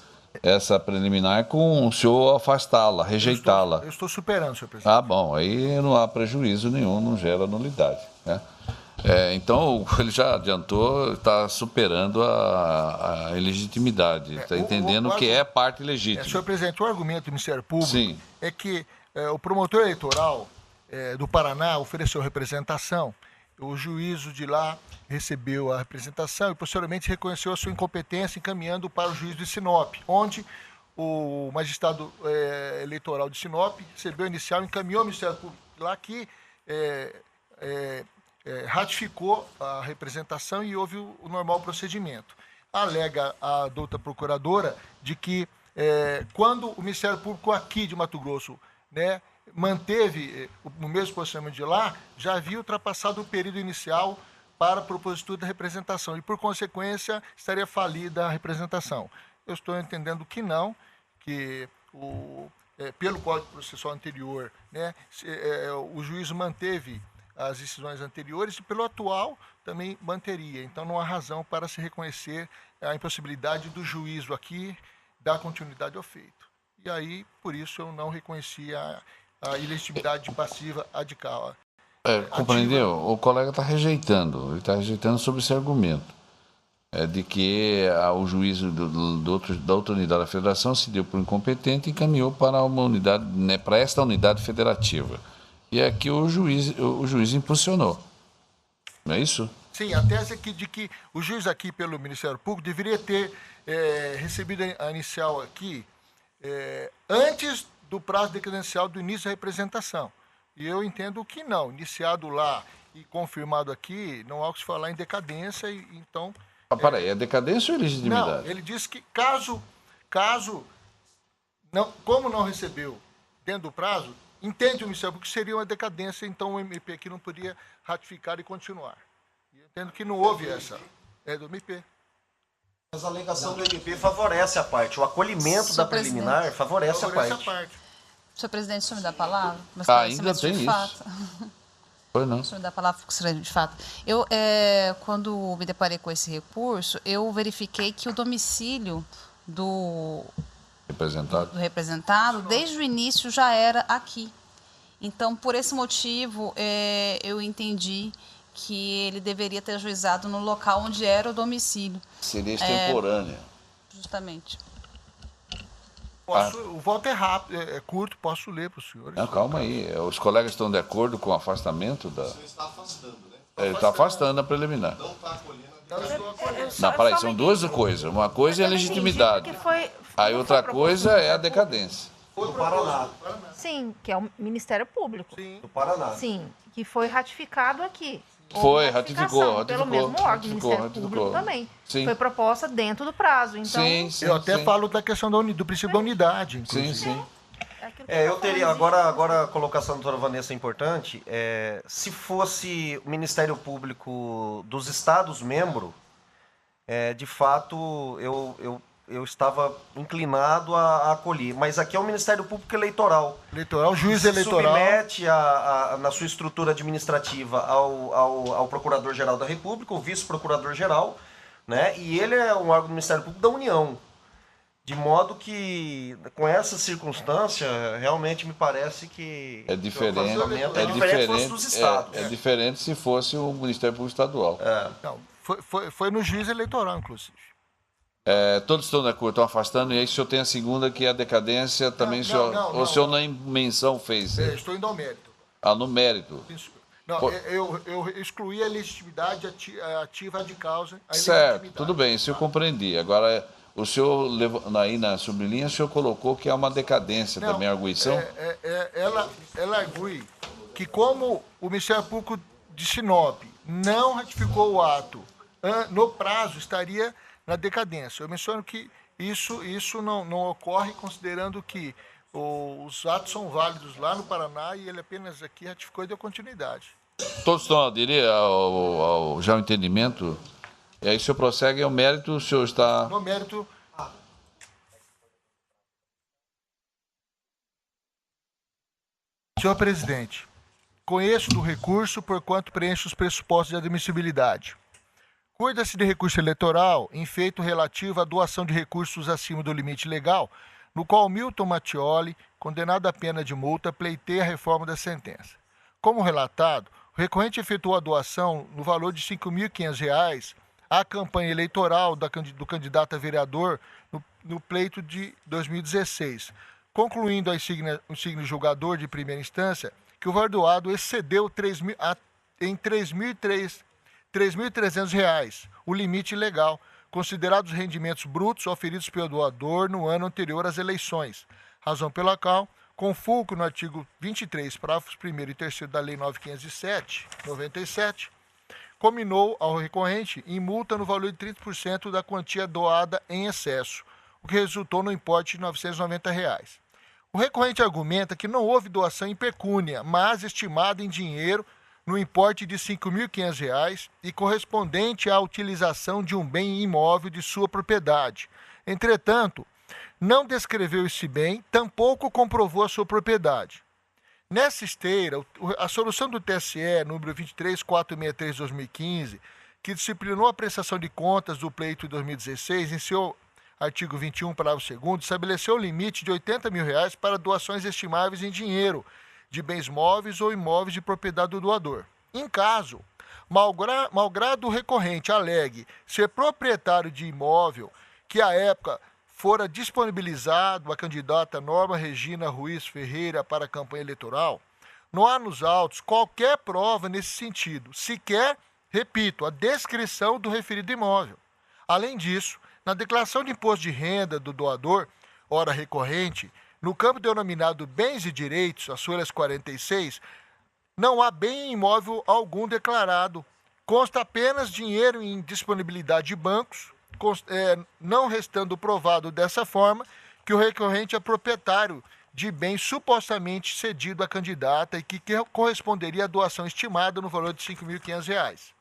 essa preliminar com o senhor afastá-la, rejeitá-la. Eu estou superando, senhor presidente. Ah, bom, aí não há prejuízo nenhum, não gera nulidade, né? Então, ele já adiantou, está superando a ilegitimidade, está entendendo que é parte legítima. Senhor presidente, o argumento do Ministério Público é que o promotor eleitoral do Paraná ofereceu representação o juízo de lá recebeu a representação e posteriormente reconheceu a sua incompetência, encaminhando para o juízo de Sinop, onde o magistrado eleitoral de Sinop recebeu a inicial e encaminhou ao Ministério Público lá que ratificou a representação e houve o normal procedimento. Alega a douta procuradora de que quando o Ministério Público aqui de Mato Grosso, né, manteve o mesmo posicionamento de lá, já havia ultrapassado o período inicial para a propositura da representação e, por consequência, estaria falida a representação. Eu estou entendendo que não, que pelo Código Processual anterior, né, o juízo manteve as decisões anteriores e pelo atual também manteria. Então, não há razão para se reconhecer a impossibilidade do juízo aqui dar continuidade ao feito. E aí, por isso, eu não reconheci a ilegitimidade passiva radical. Compreendeu? O colega está rejeitando, ele está rejeitando sobre esse argumento. De que o juízo da outra unidade da federação se deu por incompetente e encaminhou para uma unidade, né, para esta unidade federativa. E aqui o juiz impulsionou. Não é isso? Sim, a tese é de que o juiz aqui pelo Ministério Público deveria ter recebido a inicial aqui antes do prazo decadencial do início da representação. E eu entendo que não. Iniciado lá e confirmado aqui, não há o que se falar em decadência, então... Peraí, é decadência ou legitimidade? Não, ele disse que caso não, como não recebeu dentro do prazo, entende o Ministério Público que seria uma decadência, então o MP aqui não poderia ratificar e continuar. E eu entendo que não houve essa. É do MP. Mas a alegação do MP favorece a parte. O acolhimento da preliminar favorece a parte. Senhor presidente, o senhor me dá a palavra? Ainda tem isso. Foi não. O senhor me dá a palavra, de fato. Eu, quando me deparei com esse recurso, eu verifiquei que o domicílio do representado, desde o início, já era aqui. Então, por esse motivo, eu entendi que ele deveria ter ajuizado no local onde era o domicílio. Seria extemporânea. Justamente. O voto é rápido, é curto, posso ler para os senhores. Não, calma aí. Os colegas estão de acordo com o afastamento da... O senhor está afastando, né? Ele está afastando a preliminar. Não está acolhendo. Não, peraí, são duas coisas. Uma coisa é a legitimidade. Aí outra coisa é a decadência. Do Paraná. Sim, que é o Ministério Público. Sim. Do Paraná. Sim, que foi ratificado aqui. Foi, ratificou. Pelo mesmo órgão, Ministério Público também. Sim. Foi proposta dentro do prazo. Então, eu até falo da questão do princípio da unidade, inclusive. Sim. Eu teria, agora a colocação da doutora Vanessa é importante. Se fosse o Ministério Público dos Estados-membros, de fato, eu estava inclinado a acolher. Mas aqui é o Ministério Público Eleitoral. Juiz eleitoral. Submete, na sua estrutura administrativa, ao Procurador-Geral da República, o Vice-Procurador-Geral, né? E ele é um órgão do Ministério Público da União. De modo que, com essa circunstância, realmente me parece que... É diferente fosse dos estados. É diferente se fosse o Ministério Público Estadual. Não, foi no juiz eleitoral, inclusive. Todos estão de acordo, estão afastando, e aí o senhor tem a segunda, que é a decadência, também o senhor na menção fez. Estou indo ao mérito. No mérito. Não, eu excluí a legitimidade ativa de causa. Certo, tudo bem, isso eu compreendi. Agora, o senhor, aí na sublinha, o senhor colocou que é uma decadência também, a arguição? Ela argui que como o Ministério Público de Sinop não ratificou o ato no prazo, estaria na decadência. Eu menciono que isso não ocorre considerando que os atos são válidos lá no Paraná e ele apenas aqui ratificou e deu continuidade. Todos estão a aderir ao já o entendimento? E aí o senhor prossegue, o mérito, o senhor está... No mérito... Senhor presidente, conheço do recurso porquanto preenche os pressupostos de admissibilidade. Cuida-se de recurso eleitoral em feito relativo à doação de recursos acima do limite legal, no qual Milton Mattioli, condenado à pena de multa, pleiteia a reforma da sentença. Como relatado, o recorrente efetuou a doação no valor de R$ 5.500 à campanha eleitoral do candidato a vereador no pleito de 2016, concluindo o insigne julgador de primeira instância que o valor doado excedeu em R$ 3.300, o limite legal, considerados os rendimentos brutos oferidos pelo doador no ano anterior às eleições, razão pela qual, com fulcro no artigo 23, parágrafos 1º e 3º da Lei 9.507/97, combinou ao recorrente em multa no valor de 30% da quantia doada em excesso, o que resultou no importe de R$ 990. O recorrente argumenta que não houve doação em pecúnia, mas estimada em dinheiro no importe de R$ 5.500 e correspondente à utilização de um bem imóvel de sua propriedade. Entretanto, não descreveu esse bem, tampouco comprovou a sua propriedade. Nessa esteira, a solução do TSE, número 23463/2015, que disciplinou a prestação de contas do pleito de 2016, em seu artigo 21, parágrafo 2º, estabeleceu o limite de R$ 80 mil para doações estimáveis em dinheiro, de bens móveis ou imóveis de propriedade do doador. Em caso, malgrado o recorrente alegue ser proprietário de imóvel que à época fora disponibilizado à candidata Norma Regina Ruiz Ferreira para a campanha eleitoral, não há nos autos qualquer prova nesse sentido, sequer, repito, a descrição do referido imóvel. Além disso, na declaração de imposto de renda do doador, ora recorrente, no campo denominado bens e direitos, as folhas 46, não há bem imóvel algum declarado. Consta apenas dinheiro em disponibilidade de bancos, não restando provado dessa forma que o recorrente é proprietário de bem supostamente cedido à candidata e que corresponderia à doação estimada no valor de R$ 5.500,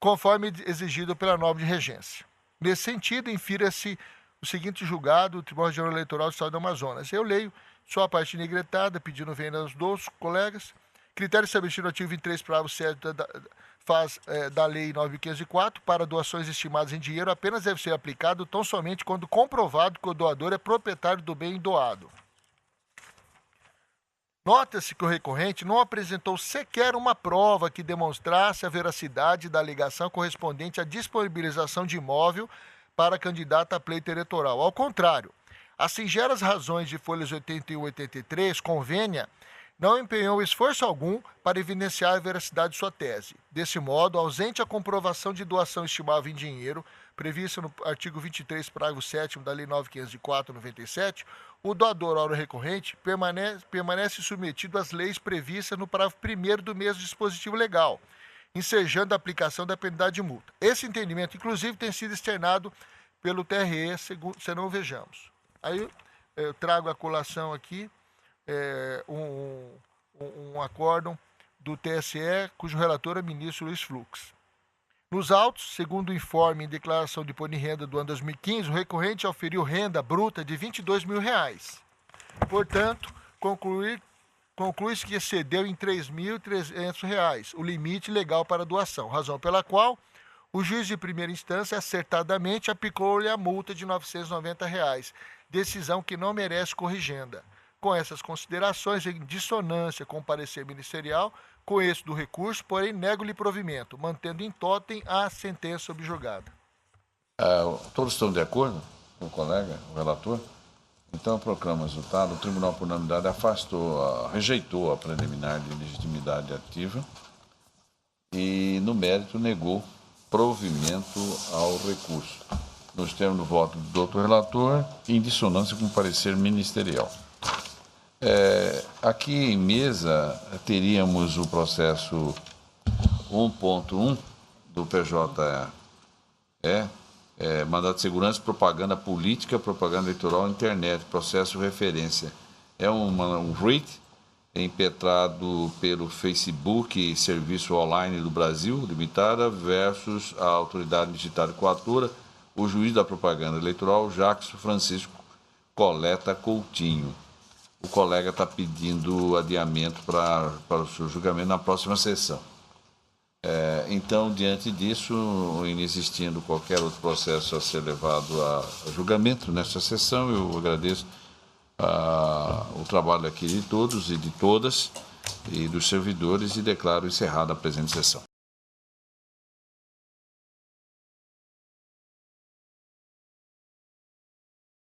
conforme exigido pela norma de regência. Nesse sentido, infira-se o seguinte julgado do Tribunal Regional Eleitoral do Estado do Amazonas. Eu leio só a parte negretada, pedindo vênia aos dois colegas. Critério estabelecido no artigo 23, parágrafo 7 da Lei 9.504, para doações estimadas em dinheiro, apenas deve ser aplicado tão somente quando comprovado que o doador é proprietário do bem doado. Nota-se que o recorrente não apresentou sequer uma prova que demonstrasse a veracidade da alegação correspondente à disponibilização de imóvel para a candidata a pleito eleitoral. Ao contrário, as singelas razões de folhas 81 e 83, convênia, não empenhou esforço algum para evidenciar a veracidade de sua tese. Desse modo, ausente a comprovação de doação estimável em dinheiro, prevista no artigo 23, parágrafo 7º da Lei 9.504/97, o doador, ora recorrente, permanece submetido às leis previstas no parágrafo 1º do mesmo dispositivo legal, ensejando a aplicação da penalidade de multa. Esse entendimento, inclusive, tem sido externado pelo TRE, senão vejamos. Aí eu trago a colação aqui, um acórdão do TSE, cujo relator é o ministro Luiz Fux. Nos autos, segundo o informe em declaração de imposto de renda do ano 2015, o recorrente auferiu renda bruta de R$ 22 mil. Portanto, conclui-se que excedeu em R$ 3.300 o limite legal para doação, razão pela qual o juiz de primeira instância acertadamente aplicou-lhe a multa de R$ 990, decisão que não merece corrigenda. Com essas considerações, em dissonância com o parecer ministerial, conheço do recurso, porém nego-lhe provimento, mantendo em totem a sentença subjugada. Todos estão de acordo com o colega, o relator? Então, eu proclamo o resultado. O Tribunal, por unanimidade, rejeitou a preliminar de legitimidade ativa e, no mérito, negou provimento ao recurso, nos termos do voto do doutor relator, em dissonância com o parecer ministerial. Aqui em mesa teríamos o processo 1.1 do PJE, mandato de segurança, propaganda política, propaganda eleitoral, internet, processo referência. É um RIT impetrado pelo Facebook Serviço Online do Brasil, limitada, versus a Autoridade Digital de Coatura, o juiz da propaganda eleitoral, Jacques Francisco Coleta Coutinho. O colega está pedindo adiamento para o seu julgamento na próxima sessão. Então, diante disso, inexistindo qualquer outro processo a ser levado a julgamento nesta sessão, eu agradeço o trabalho aqui de todos e de todas e dos servidores e declaro encerrada a presente sessão.